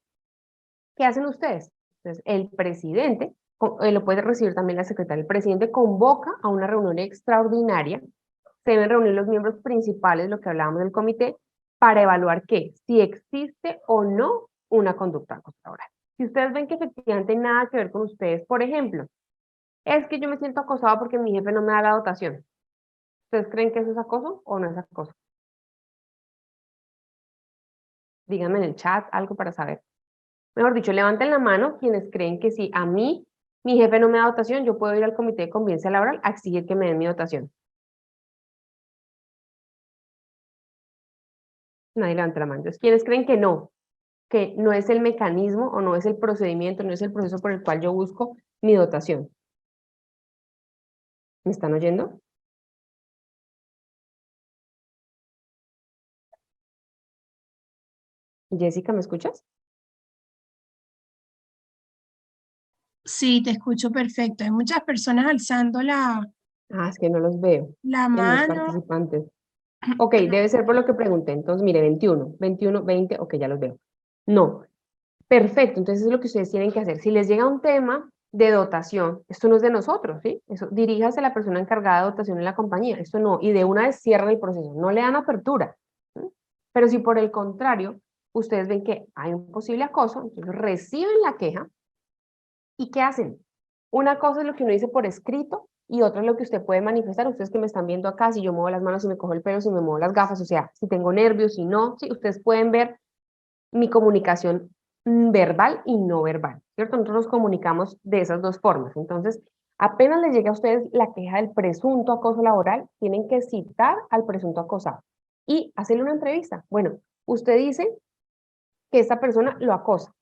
¿Qué hacen ustedes? Entonces, el presidente, lo puede recibir también la secretaria, el presidente convoca a una reunión extraordinaria, se deben reunir los miembros principales, lo que hablábamos del comité, para evaluar qué, si existe o no una conducta acosadora. Si ustedes ven que efectivamente nada que ver con ustedes, por ejemplo, es que yo me siento acosado porque mi jefe no me da la dotación. ¿Ustedes creen que eso es acoso o no es acoso? Díganme en el chat algo para saber. Mejor dicho, levanten la mano quienes creen que si a mí, mi jefe no me da dotación, yo puedo ir al comité de convivencia laboral a exigir que me den mi dotación. Nadie levanta la mano. Entonces, ¿quiénes creen que no es el mecanismo o no es el procedimiento, no es el proceso por el cual yo busco mi dotación? ¿Me están oyendo? Jessica, ¿me escuchas? Sí, te escucho perfecto. Hay muchas personas alzando la Es que no los veo en los mano. participantes. Ok, debe ser por lo que pregunté. Entonces, mire, 21, 21, 20, ok, ya los veo. No, perfecto, entonces es lo que ustedes tienen que hacer. Si les llega un tema de dotación, esto no es de nosotros, ¿sí? Eso, diríjase a la persona encargada de dotación en la compañía, esto no, y de una vez cierran el proceso, no le dan apertura. ¿Sí? Pero si por el contrario, ustedes ven que hay un posible acoso, entonces reciben la queja, ¿y qué hacen? Una cosa es lo que uno dice por escrito, y otra es lo que usted puede manifestar. Ustedes que me están viendo acá, si yo muevo las manos, si me cojo el pelo, si me muevo las gafas, o sea, si tengo nervios, si no, sí, ustedes pueden ver mi comunicación verbal y no verbal, ¿cierto? Nosotros nos comunicamos de esas dos formas. Entonces, apenas les llegue a ustedes la queja del presunto acoso laboral, tienen que citar al presunto acosado y hacerle una entrevista. Bueno, usted dice que esta persona lo acosa.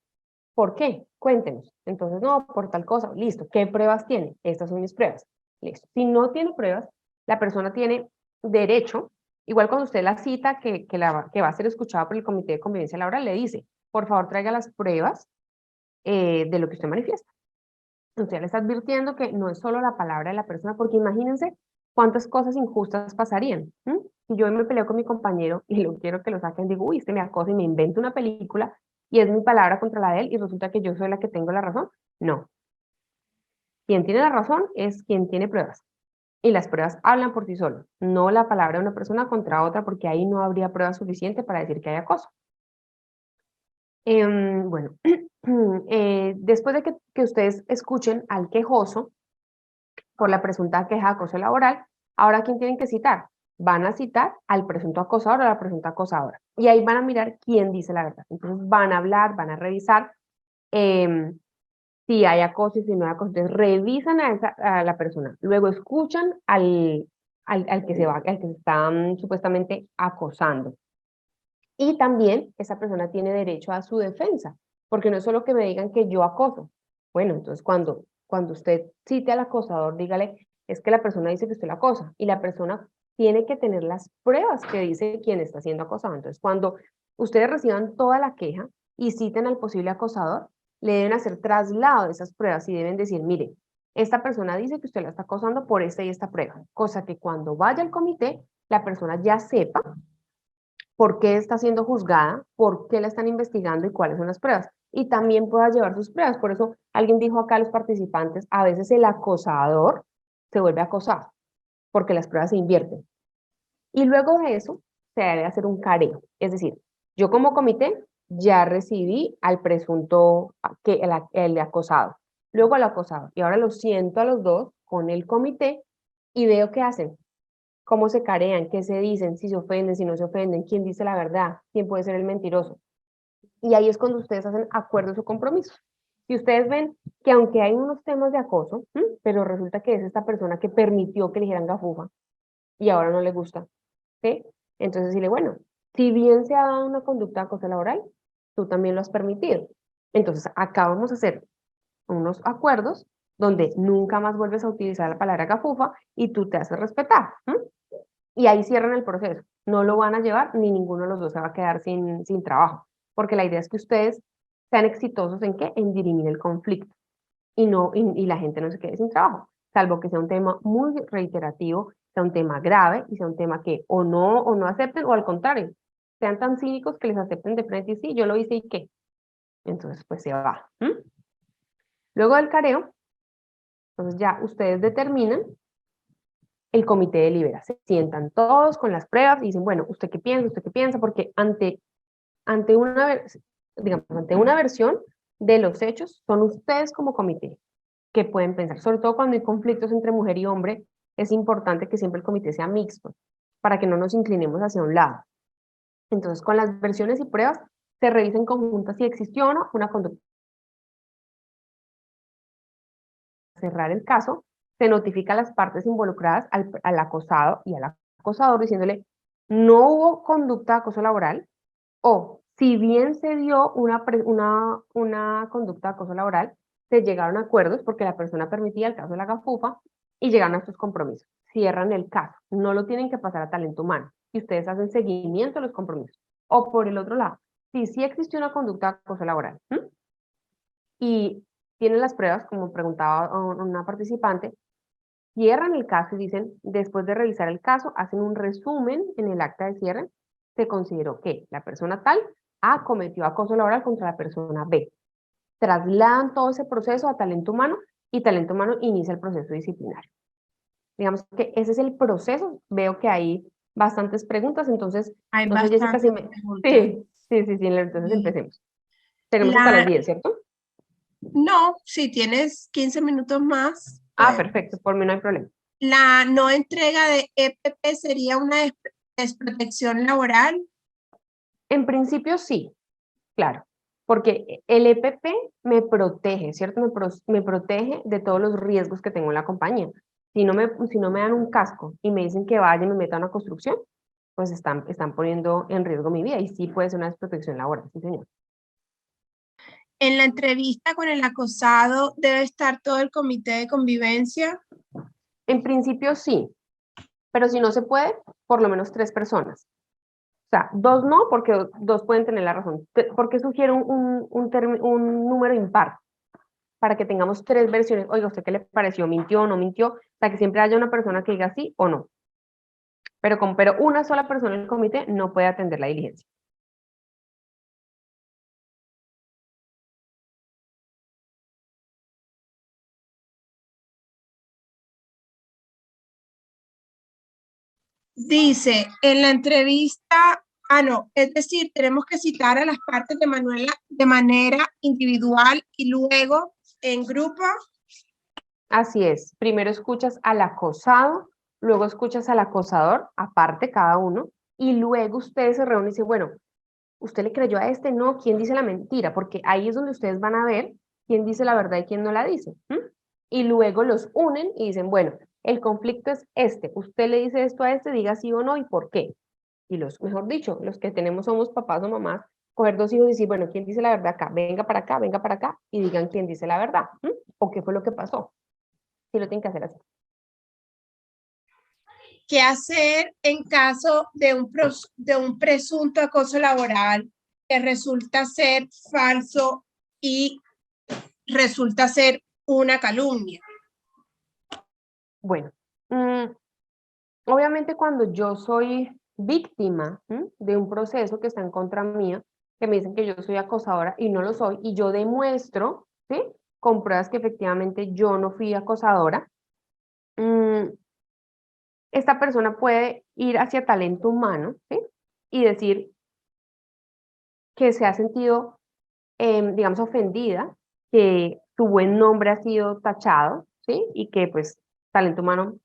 ¿Por qué? Cuéntenos. Entonces, no, por tal cosa. Listo. ¿Qué pruebas tiene? Estas son mis pruebas. Listo. Si no tiene pruebas, la persona tiene derecho, igual cuando usted la cita que va a ser escuchada por el Comité de Convivencia Laboral, le dice, por favor, traiga las pruebas de lo que usted manifiesta. Usted le está advirtiendo que no es solo la palabra de la persona, porque imagínense cuántas cosas injustas pasarían. Si yo me peleo con mi compañero y lo quiero que lo saquen, digo, uy, este me acosa y me invento una película y es mi palabra contra la de él y resulta que yo soy la que tengo la razón. No. Quien tiene la razón es quien tiene pruebas. Y las pruebas hablan por sí solas, no la palabra de una persona contra otra, porque ahí no habría prueba suficiente para decir que hay acoso. Bueno, después de que ustedes escuchen al quejoso por la presunta queja de acoso laboral, ahora ¿quién tienen que citar? Van a citar al presunto acosador o a la presunta acosadora. Y ahí van a mirar quién dice la verdad. Entonces van a hablar, van a revisar si hay acoso y si no hay acoso. Entonces revisan a la persona. Luego escuchan al que se está supuestamente acosando. Y también esa persona tiene derecho a su defensa, porque no es solo que me digan que yo acoso. Bueno, entonces cuando usted cite al acosador, dígale, es que la persona dice que usted la acosa, y la persona tiene que tener las pruebas que dice quién está siendo acosado. Entonces, cuando ustedes reciban toda la queja y citen al posible acosador, le deben hacer traslado de esas pruebas y deben decir, mire, esta persona dice que usted la está acosando por esta y esta prueba, cosa que cuando vaya al comité, la persona ya sepa por qué está siendo juzgada, por qué la están investigando y cuáles son las pruebas. Y también pueda llevar sus pruebas. Por eso alguien dijo acá a los participantes, a veces el acosador se vuelve acosado, porque las pruebas se invierten. Y luego de eso, se debe hacer un careo. Es decir, yo como comité ya recibí al presunto, el acosado, luego al acosado. Y ahora lo siento a los dos con el comité y veo qué hacen, cómo se carean, qué se dicen, si se ofenden, si no se ofenden, quién dice la verdad, quién puede ser el mentiroso. Y ahí es cuando ustedes hacen acuerdos o compromisos. Si ustedes ven que aunque hay unos temas de acoso, pero resulta que es esta persona que permitió que le dijeran gafufa y ahora no le gusta, ¿sí? Entonces decirle, bueno, si bien se ha dado una conducta de acoso laboral, tú también lo has permitido. Entonces acá vamos a hacer unos acuerdos donde nunca más vuelves a utilizar la palabra gafufa y tú te haces respetar. Y ahí cierran el proceso. No lo van a llevar ni ninguno de los dos se va a quedar sin trabajo, porque la idea es que ustedes sean exitosos en qué, en dirimir el conflicto y la gente no se quede sin trabajo, salvo que sea un tema muy reiterativo, sea un tema grave y sea un tema que o no acepten o al contrario, sean tan cínicos que les acepten de frente y sí, yo lo hice y qué. Entonces pues se va. Luego del careo, entonces ya ustedes determinan el comité delibera. Se sientan todos con las pruebas y dicen, bueno, ¿usted qué piensa? ¿Usted qué piensa? Porque ante una versión de los hechos, son ustedes como comité que pueden pensar. Sobre todo cuando hay conflictos entre mujer y hombre, es importante que siempre el comité sea mixto, para que no nos inclinemos hacia un lado. Entonces, con las versiones y pruebas, se revisa en conjunto si existió o no una conducta. Cerrar el caso, se notifica a las partes involucradas, al acosado y al acosador, diciéndole, no hubo conducta de acoso laboral, o si bien se dio una conducta de acoso laboral, se llegaron a acuerdos porque la persona permitía el caso de la gafufa y llegaron a estos compromisos. Cierran el caso, no lo tienen que pasar a talento humano y ustedes hacen seguimiento a los compromisos. O por el otro lado, si sí existió una conducta de acoso laboral y tienen las pruebas, como preguntaba una participante, cierran el caso y dicen, después de revisar el caso, hacen un resumen en el acta de cierre, se consideró que la persona tal A cometió acoso laboral contra la persona B. Trasladan todo ese proceso a talento humano y talento humano inicia el proceso disciplinario. Digamos que ese es el proceso. Veo que hay bastantes preguntas, entonces, Hay no sé, Jessica, bastantes si me... preguntas. Sí, entonces Sí. empecemos. Tenemos hasta las La, 10, ¿cierto? no, si tienes 15 minutos más, Ah, pues. perfecto, por mí no hay problema. La no entrega de EPP sería una desprotección laboral. En principio sí, claro, porque el EPP me protege, ¿cierto? Me protege de todos los riesgos que tengo en la compañía. Si no me dan un casco y me dicen que vaya y me meta a una construcción, pues están poniendo en riesgo mi vida y sí puede ser una desprotección laboral, sí, señor. En la entrevista con el acosado debe estar todo el comité de convivencia. En principio sí, pero si no se puede, por lo menos 3 personas. O sea, 2 no, porque 2 pueden tener la razón. ¿Por qué sugiero un número impar? Para que tengamos 3 versiones. Oiga, ¿usted qué le pareció? ¿Mintió o no mintió? Para que siempre haya una persona que diga sí o no. Pero una sola persona en el comité no puede atender la diligencia. Dice, en la entrevista no, es decir, tenemos que citar a las partes de manera individual y luego en grupo. Así es, primero escuchas al acosado, luego escuchas al acosador, aparte cada uno, y luego ustedes se reúnen y dicen, bueno, ¿usted le creyó a este? No, ¿quién dice la mentira? Porque ahí es donde ustedes van a ver quién dice la verdad y quién no la dice. Y luego los unen y dicen, bueno, el conflicto es este, usted le dice esto a este, diga sí o no y por qué. Y mejor dicho, los que tenemos somos papás o mamás, coger dos hijos y decir, bueno, ¿quién dice la verdad acá? Venga para acá, y digan quién dice la verdad, o qué fue lo que pasó. Sí lo tienen que hacer así. ¿Qué hacer en caso de un presunto acoso laboral que resulta ser falso y resulta ser una calumnia? Bueno, obviamente cuando yo soy víctima de un proceso que está en contra mía, que me dicen que yo soy acosadora y no lo soy, y yo demuestro, ¿sí? Con pruebas que efectivamente yo no fui acosadora, esta persona puede ir hacia talento humano, ¿sí? Y decir que se ha sentido, digamos, ofendida, que su buen nombre ha sido tachado, ¿sí? Y que pues talento humano,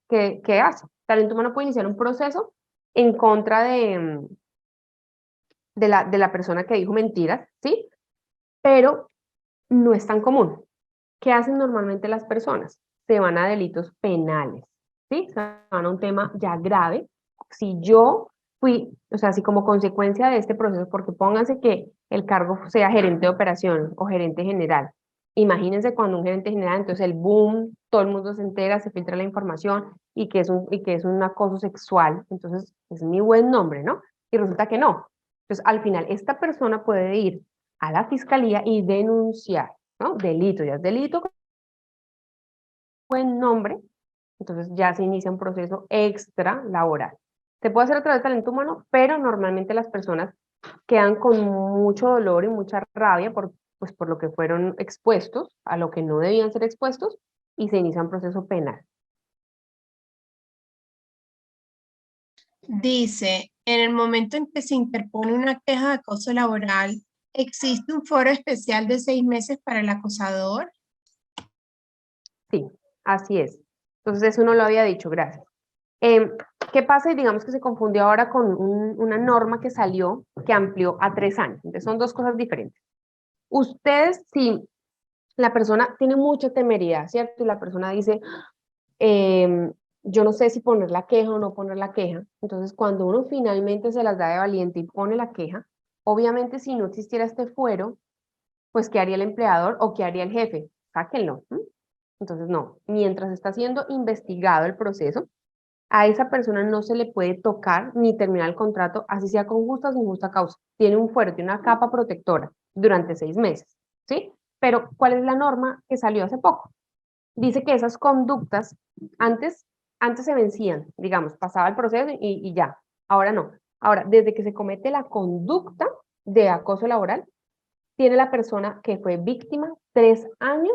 ¿qué hace? Talento humano puede iniciar un proceso en contra de la persona que dijo mentiras, ¿sí? Pero no es tan común. ¿Qué hacen normalmente las personas? Se van a delitos penales, ¿sí? Se van a un tema ya grave. Si yo fui, o sea, si como consecuencia de este proceso, porque pónganse que el cargo sea gerente de operación o gerente general. Imagínense cuando un gerente general, entonces el boom, todo el mundo se entera, se filtra la información y que es un acoso sexual. Entonces, es mi buen nombre, ¿no? Y resulta que no. Entonces, al final, esta persona puede ir a la fiscalía y denunciar, ¿no? Delito, ya es delito, buen nombre, entonces ya se inicia un proceso extra laboral. Se puede hacer a través del talento humano, pero normalmente las personas quedan con mucho dolor y mucha rabia pues, por lo que fueron expuestos, a lo que no debían ser expuestos, y se inicia un proceso penal. Dice, en el momento en que se interpone una queja de acoso laboral, ¿existe un foro especial de 6 meses para el acosador? Sí, así es. Entonces eso no lo había dicho, gracias. ¿Qué pasa? Y digamos que se confundió ahora con una norma que salió que amplió a 3 años. Entonces son dos cosas diferentes. Ustedes, si la persona tiene mucha temeridad, ¿cierto? Y la persona dice, yo no sé si poner la queja o no poner la queja. Entonces, cuando uno finalmente se las da de valiente y pone la queja, obviamente si no existiera este fuero, pues ¿qué haría el empleador o qué haría el jefe? Sáquenlo. Entonces, no, mientras está siendo investigado el proceso, a esa persona no se le puede tocar ni terminar el contrato, así sea con justa o sin justa causa. Tiene un fuero, tiene una capa protectora durante 6 meses, ¿sí? Pero, ¿cuál es la norma que salió hace poco? Dice que esas conductas antes, antes se vencían, digamos, pasaba el proceso y ya. Ahora no. Ahora, desde que se comete la conducta de acoso laboral, tiene la persona que fue víctima 3 años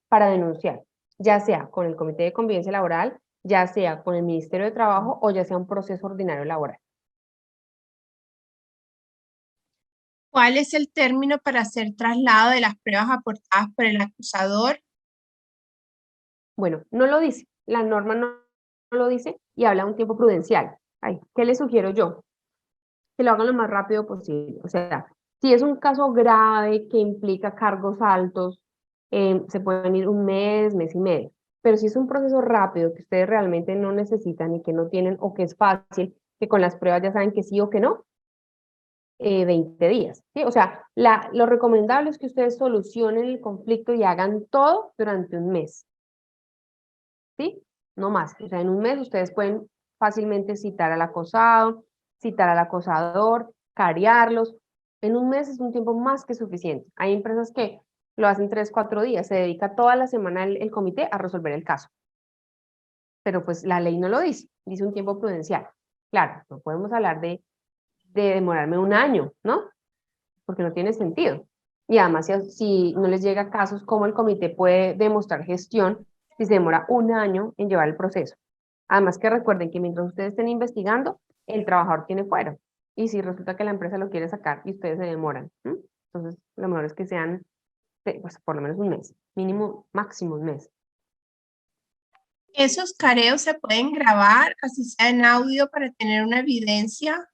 para denunciar, ya sea con el Comité de Convivencia Laboral, ya sea con el Ministerio de Trabajo o ya sea un proceso ordinario laboral. ¿Cuál es el término para hacer traslado de las pruebas aportadas por el acusador? Bueno, no lo dice, la norma no lo dice y habla de un tiempo prudencial. Ay, ¿qué le sugiero yo? Que lo hagan lo más rápido posible. O sea, si es un caso grave que implica cargos altos, se pueden ir un mes y medio. Pero si es un proceso rápido que ustedes realmente no necesitan y que no tienen o que es fácil, que con las pruebas ya saben que sí o que no, 20 días. ¿Sí? O sea, lo recomendable es que ustedes solucionen el conflicto y hagan todo durante un mes. ¿Sí? No más. O sea, en un mes ustedes pueden fácilmente citar al acosado, citar al acosador, cariarlos. En un mes es un tiempo más que suficiente. Hay empresas que lo hacen 3, 4 días, se dedica toda la semana el comité a resolver el caso. Pero pues la ley no lo dice un tiempo prudencial. Claro, no podemos hablar de demorarme un año, ¿no? Porque no tiene sentido. Y además, si no les llega casos, ¿cómo el comité puede demostrar gestión si se demora un año en llevar el proceso? Además que recuerden que mientras ustedes estén investigando, el trabajador tiene fuero. y si resulta que la empresa lo quiere sacar y ustedes se demoran. Entonces, lo mejor es que sean, pues, por lo menos un mes, mínimo, máximo un mes. ¿Esos careos se pueden grabar, así sea en audio, para tener una evidencia?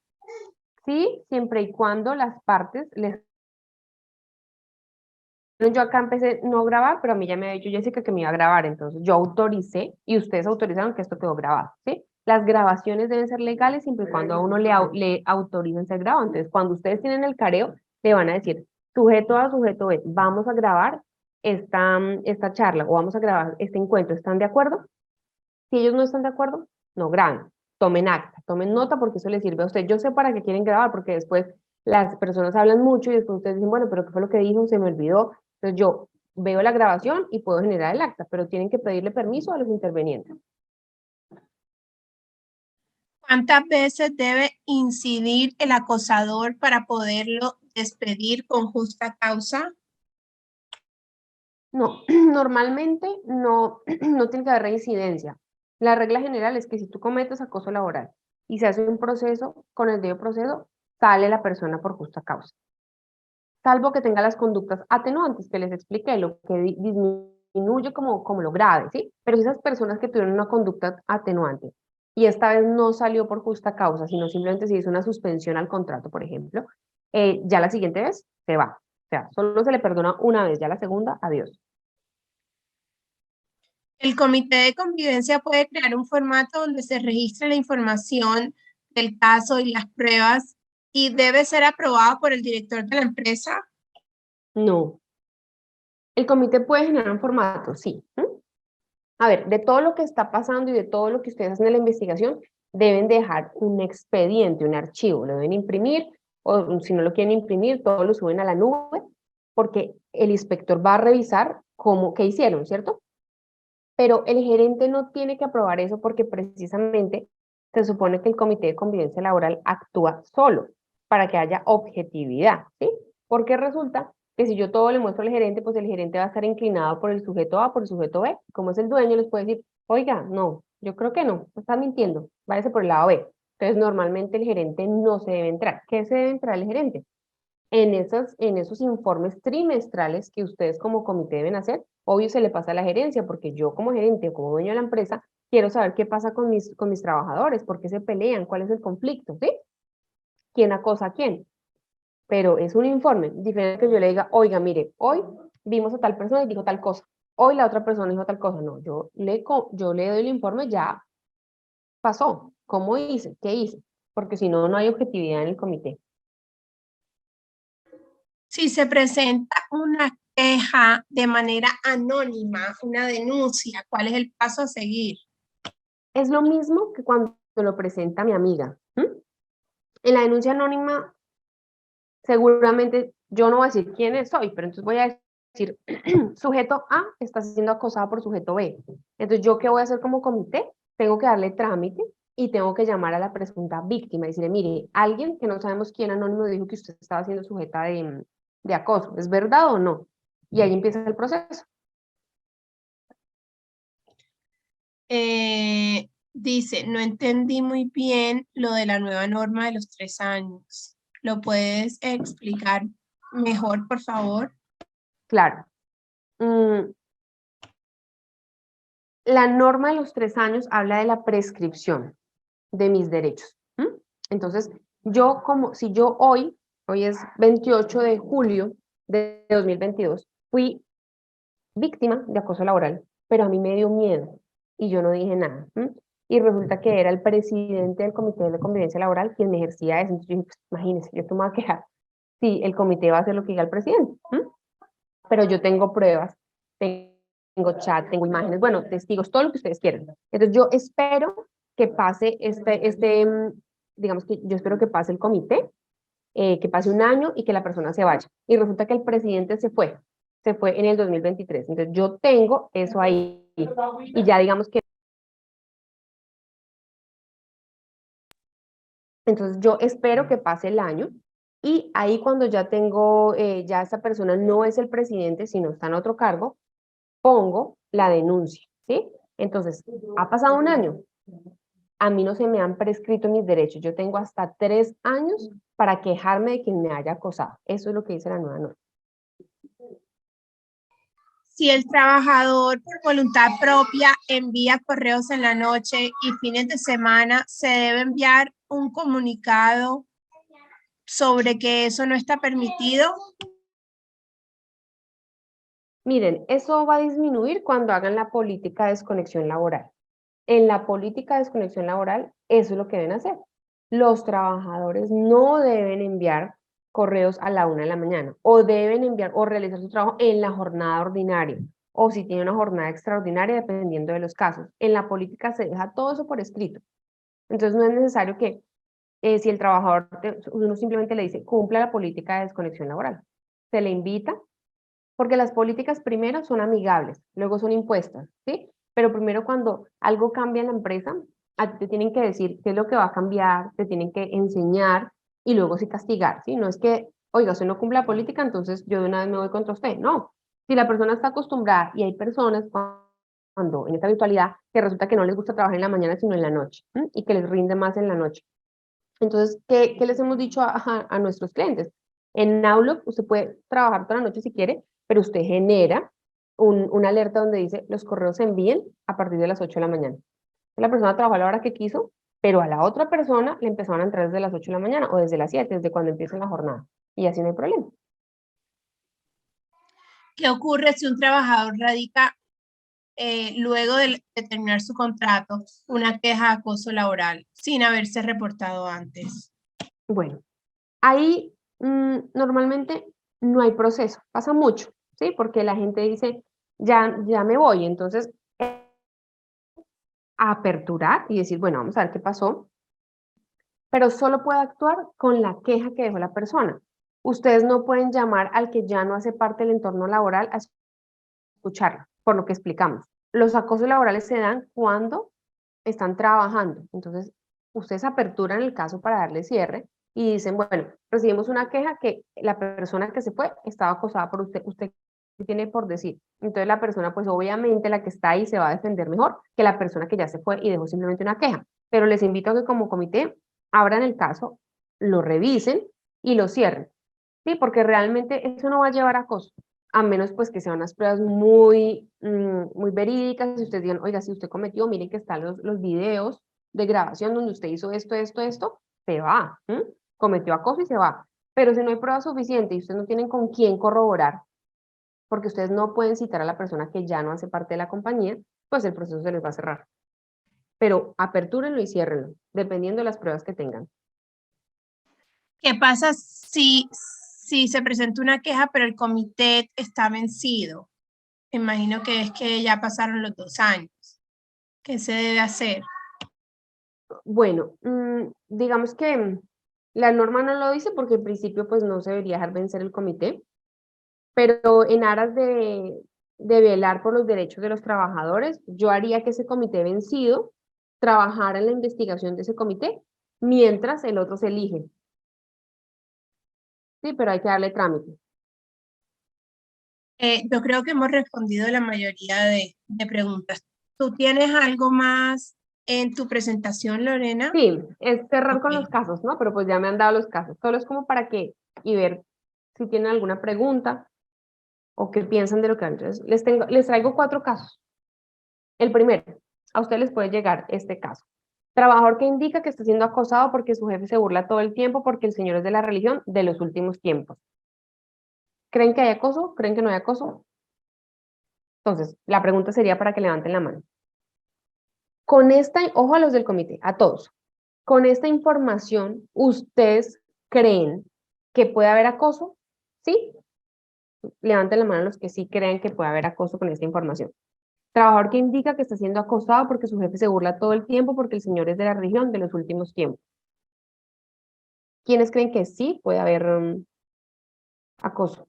Sí, siempre y cuando las partes les... Yo acá empecé no a grabar, pero a mí ya me había dicho Jessica que me iba a grabar, entonces yo autoricé y ustedes autorizaron que esto quedó grabado, ¿sí? Las grabaciones deben ser legales siempre y cuando a uno le autoricen ser grabado. Entonces, cuando ustedes tienen el careo, le van a decir, sujeto A, sujeto B, vamos a grabar esta charla o vamos a grabar este encuentro, ¿están de acuerdo? Si ellos no están de acuerdo, no graben, tomen acta, tomen nota porque eso les sirve a usted. Yo sé para qué quieren grabar, porque después las personas hablan mucho y después ustedes dicen, bueno, pero ¿qué fue lo que dijo? Se me olvidó. Entonces yo veo la grabación y puedo generar el acta, pero tienen que pedirle permiso a los intervenientes. ¿Cuántas veces debe incidir el acosador para poderlo despedir con justa causa? No, normalmente no, no tiene que haber reincidencia. La regla general es que si tú cometes acoso laboral y se hace un proceso, con el debido proceso, sale la persona por justa causa. Salvo que tenga las conductas atenuantes que les expliqué, lo que disminuye como lo grave, ¿sí? Pero si esas personas que tuvieron una conducta atenuante y esta vez no salió por justa causa, sino simplemente se hizo una suspensión al contrato, por ejemplo, ya la siguiente vez se va. O sea, solo se le perdona una vez, ya la segunda, adiós. El comité de convivencia puede crear un formato donde se registre la información del caso y las pruebas y debe ser aprobado por el director de la empresa. No. El comité puede generar un formato, sí. A ver, de todo lo que está pasando y de todo lo que ustedes hacen en la investigación, deben dejar un expediente, un archivo, lo deben imprimir, o si no lo quieren imprimir, todo lo suben a la nube, porque el inspector va a revisar qué hicieron, ¿cierto? Pero el gerente no tiene que aprobar eso porque precisamente se supone que el comité de convivencia laboral actúa solo para que haya objetividad, ¿sí? Porque resulta que si yo todo le muestro al gerente, pues el gerente va a estar inclinado por el sujeto A, por el sujeto B. Como es el dueño, les puede decir, oiga, no, yo creo que no, está mintiendo, váyase por el lado B. Entonces, normalmente el gerente no se debe entrar. ¿Qué se debe entrar el gerente? En esos informes trimestrales que ustedes como comité deben hacer, obvio se le pasa a la gerencia, porque yo como gerente o como dueño de la empresa, quiero saber qué pasa con mis trabajadores, por qué se pelean, cuál es el conflicto, ¿sí? ¿Quién acosa a quién? Pero es un informe, diferente que yo le diga, oiga, mire, hoy vimos a tal persona y dijo tal cosa, hoy la otra persona dijo tal cosa, no, yo le doy el informe, ya pasó, ¿cómo hice? ¿Qué hice? Porque si no, no hay objetividad en el comité. Si se presenta una queja de manera anónima, una denuncia, ¿cuál es el paso a seguir? Es lo mismo que cuando lo presenta mi amiga. En la denuncia anónima, seguramente yo no voy a decir quién soy, pero entonces voy a decir, sujeto A está siendo acosado por sujeto B. Entonces, ¿yo qué voy a hacer como comité? Tengo que darle trámite y tengo que llamar a la presunta víctima y decirle, mire, alguien que no sabemos quién anónimo dijo que usted estaba siendo sujeta de acoso. ¿Es verdad o no? Y ahí empieza el proceso. Dice, no entendí muy bien lo de la nueva norma de los 3 años. ¿Lo puedes explicar mejor, por favor? Claro. La norma de los 3 años habla de la prescripción de mis derechos. Entonces, si yo hoy es 28 de julio de 2022, fui víctima de acoso laboral, pero a mí me dio miedo y yo no dije nada. Y resulta que era el presidente del Comité de Convivencia Laboral quien me ejercía eso. Entonces yo dije, pues, imagínense, yo qué me voy a quejar si el comité va a hacer lo que diga el presidente. Pero yo tengo pruebas, tengo chat, tengo imágenes, bueno, testigos, todo lo que ustedes quieran. Entonces yo espero que pase digamos que yo espero que pase el comité, que pase un año y que la persona se vaya. Y resulta que el presidente se fue en el 2023. Entonces yo tengo eso ahí y ya digamos que... Entonces yo espero que pase el año y ahí cuando ya tengo, ya esa persona no es el presidente, sino está en otro cargo, pongo la denuncia, ¿sí? Entonces, ha pasado un año, a mí no se me han prescrito mis derechos. Yo tengo hasta 3 años para quejarme de quien me haya acosado. Eso es lo que dice la nueva norma. Si el trabajador por voluntad propia envía correos en la noche y fines de semana, se debe enviar un comunicado sobre que eso no está permitido. Miren, eso va a disminuir cuando hagan la política de desconexión laboral. En la política de desconexión laboral, eso es lo que deben hacer. Los trabajadores no deben enviar correos a la 1 de la mañana, o deben enviar o realizar su trabajo en la jornada ordinaria, o si tiene una jornada extraordinaria, dependiendo de los casos. En la política se deja todo eso por escrito. Entonces no es necesario que si el trabajador, uno simplemente le dice, cumpla la política de desconexión laboral. Se le invita, porque las políticas primero son amigables, luego son impuestas, ¿sí? Pero primero cuando algo cambia en la empresa, a ti te tienen que decir qué es lo que va a cambiar, te tienen que enseñar y luego sí castigar, ¿sí? No es que, oiga, usted no cumple la política, entonces yo de una vez me voy contra usted. No, si la persona está acostumbrada y hay personas cuando en esta virtualidad que resulta que no les gusta trabajar en la mañana sino en la noche, ¿sí? Y que les rinde más en la noche. Entonces, ¿qué les hemos dicho a nuestros clientes? En Outlook usted puede trabajar toda la noche si quiere, pero usted genera una alerta donde dice los correos se envíen a partir de las 8 de la mañana. La persona trabajó a la hora que quiso, pero a la otra persona le empezaron a entrar desde las 8 de la mañana o desde las 7, desde cuando empieza la jornada. Y así no hay problema. ¿Qué ocurre si un trabajador radica luego de terminar su contrato una queja de acoso laboral sin haberse reportado antes? Bueno, ahí normalmente no hay proceso, pasa mucho, ¿sí? Porque la gente dice, ya me voy, entonces aperturar y decir, bueno, vamos a ver qué pasó, pero solo puede actuar con la queja que dejó la persona. Ustedes no pueden llamar al que ya no hace parte del entorno laboral a escucharla, por lo que explicamos. Los acosos laborales se dan cuando están trabajando, entonces ustedes aperturan el caso para darle cierre y dicen, bueno, recibimos una queja que la persona que se fue estaba acosada por usted qué tiene por decir. Entonces la persona, pues obviamente la que está ahí se va a defender mejor que la persona que ya se fue y dejó simplemente una queja. Pero les invito a que como comité abran el caso, lo revisen y lo cierren, ¿sí? Porque realmente eso no va a llevar a acoso, a menos pues que sean unas pruebas muy verídicas. Si ustedes digan, oiga, si usted cometió, miren que están los videos de grabación donde usted hizo esto, se va, cometió acoso y se va. Pero si no hay prueba suficiente y ustedes no tienen con quién corroborar, porque ustedes no pueden citar a la persona que ya no hace parte de la compañía, pues el proceso se les va a cerrar. Pero apertúrenlo y ciérrenlo, dependiendo de las pruebas que tengan. ¿Qué pasa si se presenta una queja pero el comité está vencido? Me imagino que es que ya pasaron los 2 años. ¿Qué se debe hacer? Bueno, digamos que la norma no lo dice porque en principio pues no se debería dejar vencer el comité, pero en aras de velar por los derechos de los trabajadores, yo haría que ese comité vencido trabajara en la investigación de ese comité mientras el otro se elige. Sí, pero hay que darle trámite. Yo creo que hemos respondido la mayoría de preguntas. ¿Tú tienes algo más en tu presentación, Lorena? Sí, es cerrar con Ok. los casos, ¿no? Pero pues ya me han dado los casos. Solo es como para que, y ver si tienen alguna pregunta o qué piensan de lo que han. Entonces, les traigo 4 casos. El primero, a ustedes les puede llegar este caso. Trabajador que indica que está siendo acosado porque su jefe se burla todo el tiempo porque el señor es de la religión de los últimos tiempos. ¿Creen que hay acoso? ¿Creen que no hay acoso? Entonces, la pregunta sería para que levanten la mano. Con esta, ojo a los del comité, a todos. Con esta información, ¿ustedes creen que puede haber acoso? ¿Sí? Levanten la mano los que sí creen que puede haber acoso con esta información. Trabajador que indica que está siendo acosado porque su jefe se burla todo el tiempo porque el señor es de la religión de los últimos tiempos. ¿Quiénes creen que sí puede haber acoso?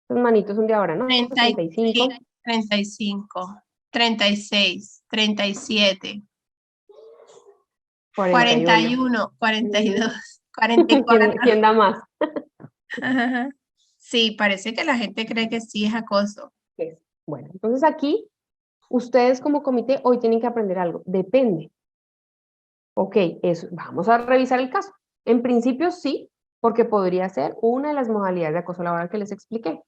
Los manitos son de ahora, ¿no? 35. 35, 36, 37, 41. 41, 42, 44. ¿Quién da más? Ajá. Sí, parece que la gente cree que sí es acoso. Bueno, entonces aquí, ustedes como comité hoy tienen que aprender algo. Depende. Ok, vamos a revisar el caso. En principio sí, porque podría ser una de las modalidades de acoso laboral que les expliqué,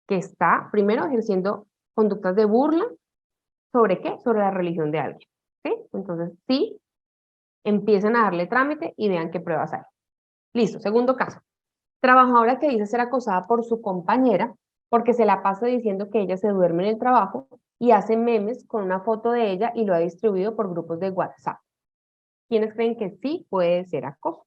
que está primero ejerciendo conductas de burla. ¿Sobre qué? Sobre la religión de alguien. ¿Sí? Entonces, sí, empiecen a darle trámite y vean qué pruebas hay. Listo, segundo caso. Trabajadora que dice ser acosada por su compañera porque se la pasa diciendo que ella se duerme en el trabajo y hace memes con una foto de ella y lo ha distribuido por grupos de WhatsApp. ¿Quiénes creen que sí puede ser acoso?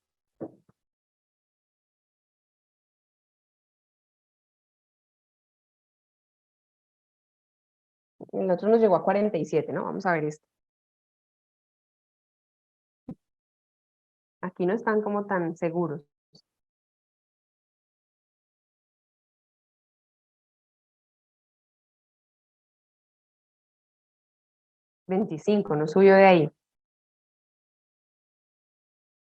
El otro nos llegó a 47, ¿no? Vamos a ver esto. Aquí no están como tan seguros. 25, no subió de ahí.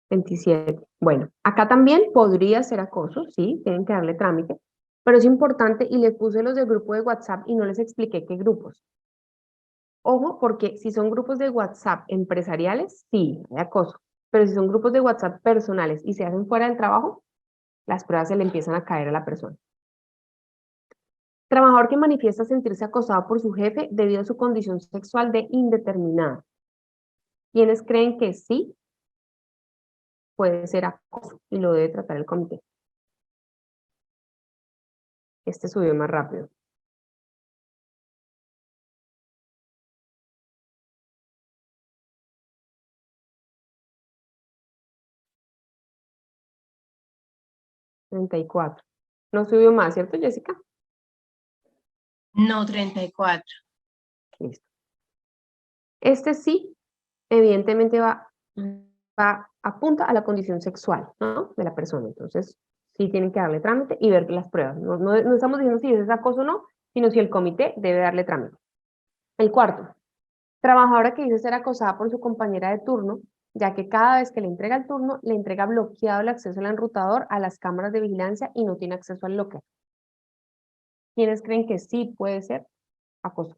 27. Bueno, acá también podría ser acoso, sí, tienen que darle trámite, pero es importante y les puse los del grupo de WhatsApp y no les expliqué qué grupos. Ojo, porque si son grupos de WhatsApp empresariales, sí, hay acoso, pero si son grupos de WhatsApp personales y se hacen fuera del trabajo, las pruebas se le empiezan a caer a la persona. Trabajador que manifiesta sentirse acosado por su jefe debido a su condición sexual de indeterminada. ¿Quiénes creen que sí puede ser acoso y lo debe tratar el comité? Este subió más rápido. $34. No subió más, ¿cierto, Jessica? No, 34. Listo. Este sí, evidentemente apunta a la condición sexual, ¿no? De la persona. Entonces, sí tienen que darle trámite y ver las pruebas. No estamos diciendo si es acoso o no, sino si el comité debe darle trámite. El cuarto, trabajadora que dice ser acosada por su compañera de turno, ya que cada vez que le entrega el turno, le entrega bloqueado el acceso al enrutador a las cámaras de vigilancia y no tiene acceso al locker. ¿Quiénes creen que sí puede ser acoso?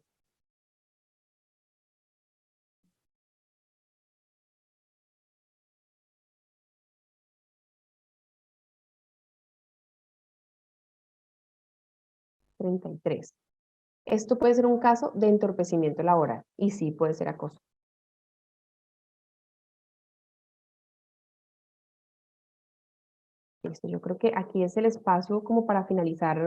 $33. Esto puede ser un caso de entorpecimiento laboral y sí puede ser acoso. Listo, yo creo que aquí es el espacio como para finalizar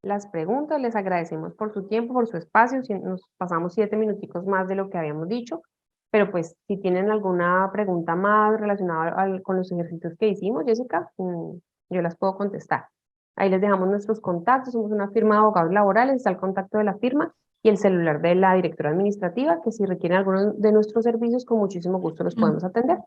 las preguntas. Les agradecemos por su tiempo, por su espacio. Nos pasamos 7 minuticos más de lo que habíamos dicho, pero pues si tienen alguna pregunta más relacionada con los ejercicios que hicimos, Jessica, yo las puedo contestar. Ahí les dejamos nuestros contactos, somos una firma de abogados laborales, está el contacto de la firma y el celular de la directora administrativa, que si requieren alguno de nuestros servicios, con muchísimo gusto los podemos atender.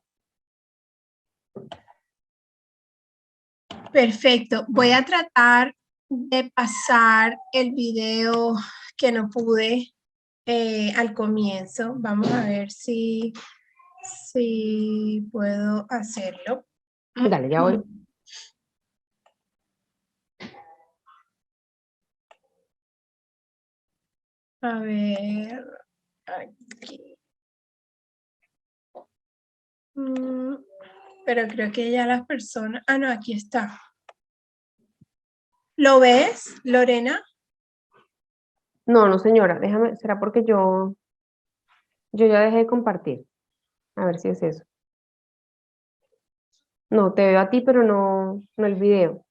Perfecto. Voy a tratar de pasar el video que no pude al comienzo. Vamos a ver si puedo hacerlo. Dale, ya voy. A ver, aquí. Pero creo que ya las personas... Ah, no, aquí está. ¿Lo ves, Lorena? No, no, señora, déjame, será porque yo ya dejé de compartir. A ver si es eso. No, te veo a ti, pero no el video.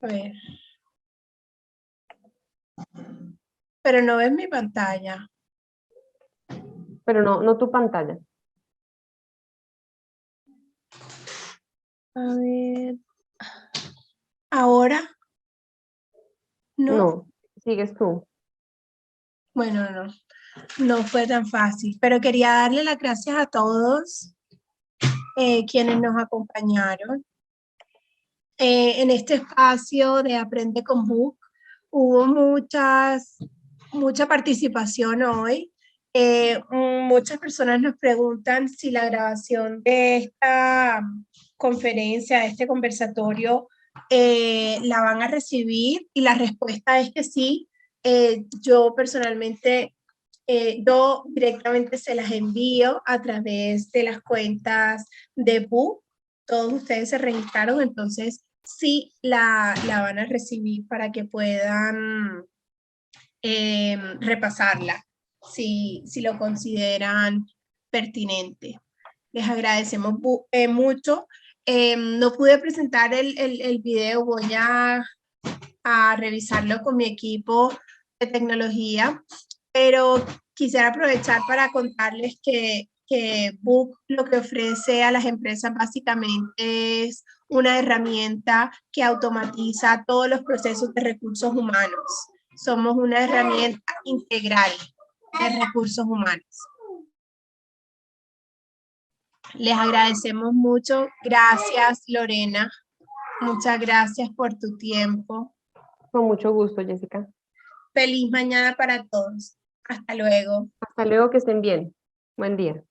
A ver. Pero no ves mi pantalla. Pero no tu pantalla. A ver. ¿Ahora? No, sigues tú. Bueno, no fue tan fácil, pero quería darle las gracias a todos quienes nos acompañaron. En este espacio de Aprende con Book hubo mucha participación hoy. Muchas personas nos preguntan si la grabación de esta conferencia, de este conversatorio, la van a recibir y la respuesta es que sí. Yo personalmente yo directamente se las envío a través de las cuentas de Book. Todos ustedes se registraron, entonces sí la van a recibir para que puedan repasarla, si lo consideran pertinente. Les agradecemos mucho. No pude presentar el video, voy a revisarlo con mi equipo de tecnología, pero quisiera aprovechar para contarles que Book lo que ofrece a las empresas básicamente es una herramienta que automatiza todos los procesos de recursos humanos. Somos una herramienta integral de recursos humanos. Les agradecemos mucho. Gracias, Lorena. Muchas gracias por tu tiempo. Con mucho gusto, Jessica. Feliz mañana para todos. Hasta luego. Hasta luego, que estén bien. Buen día.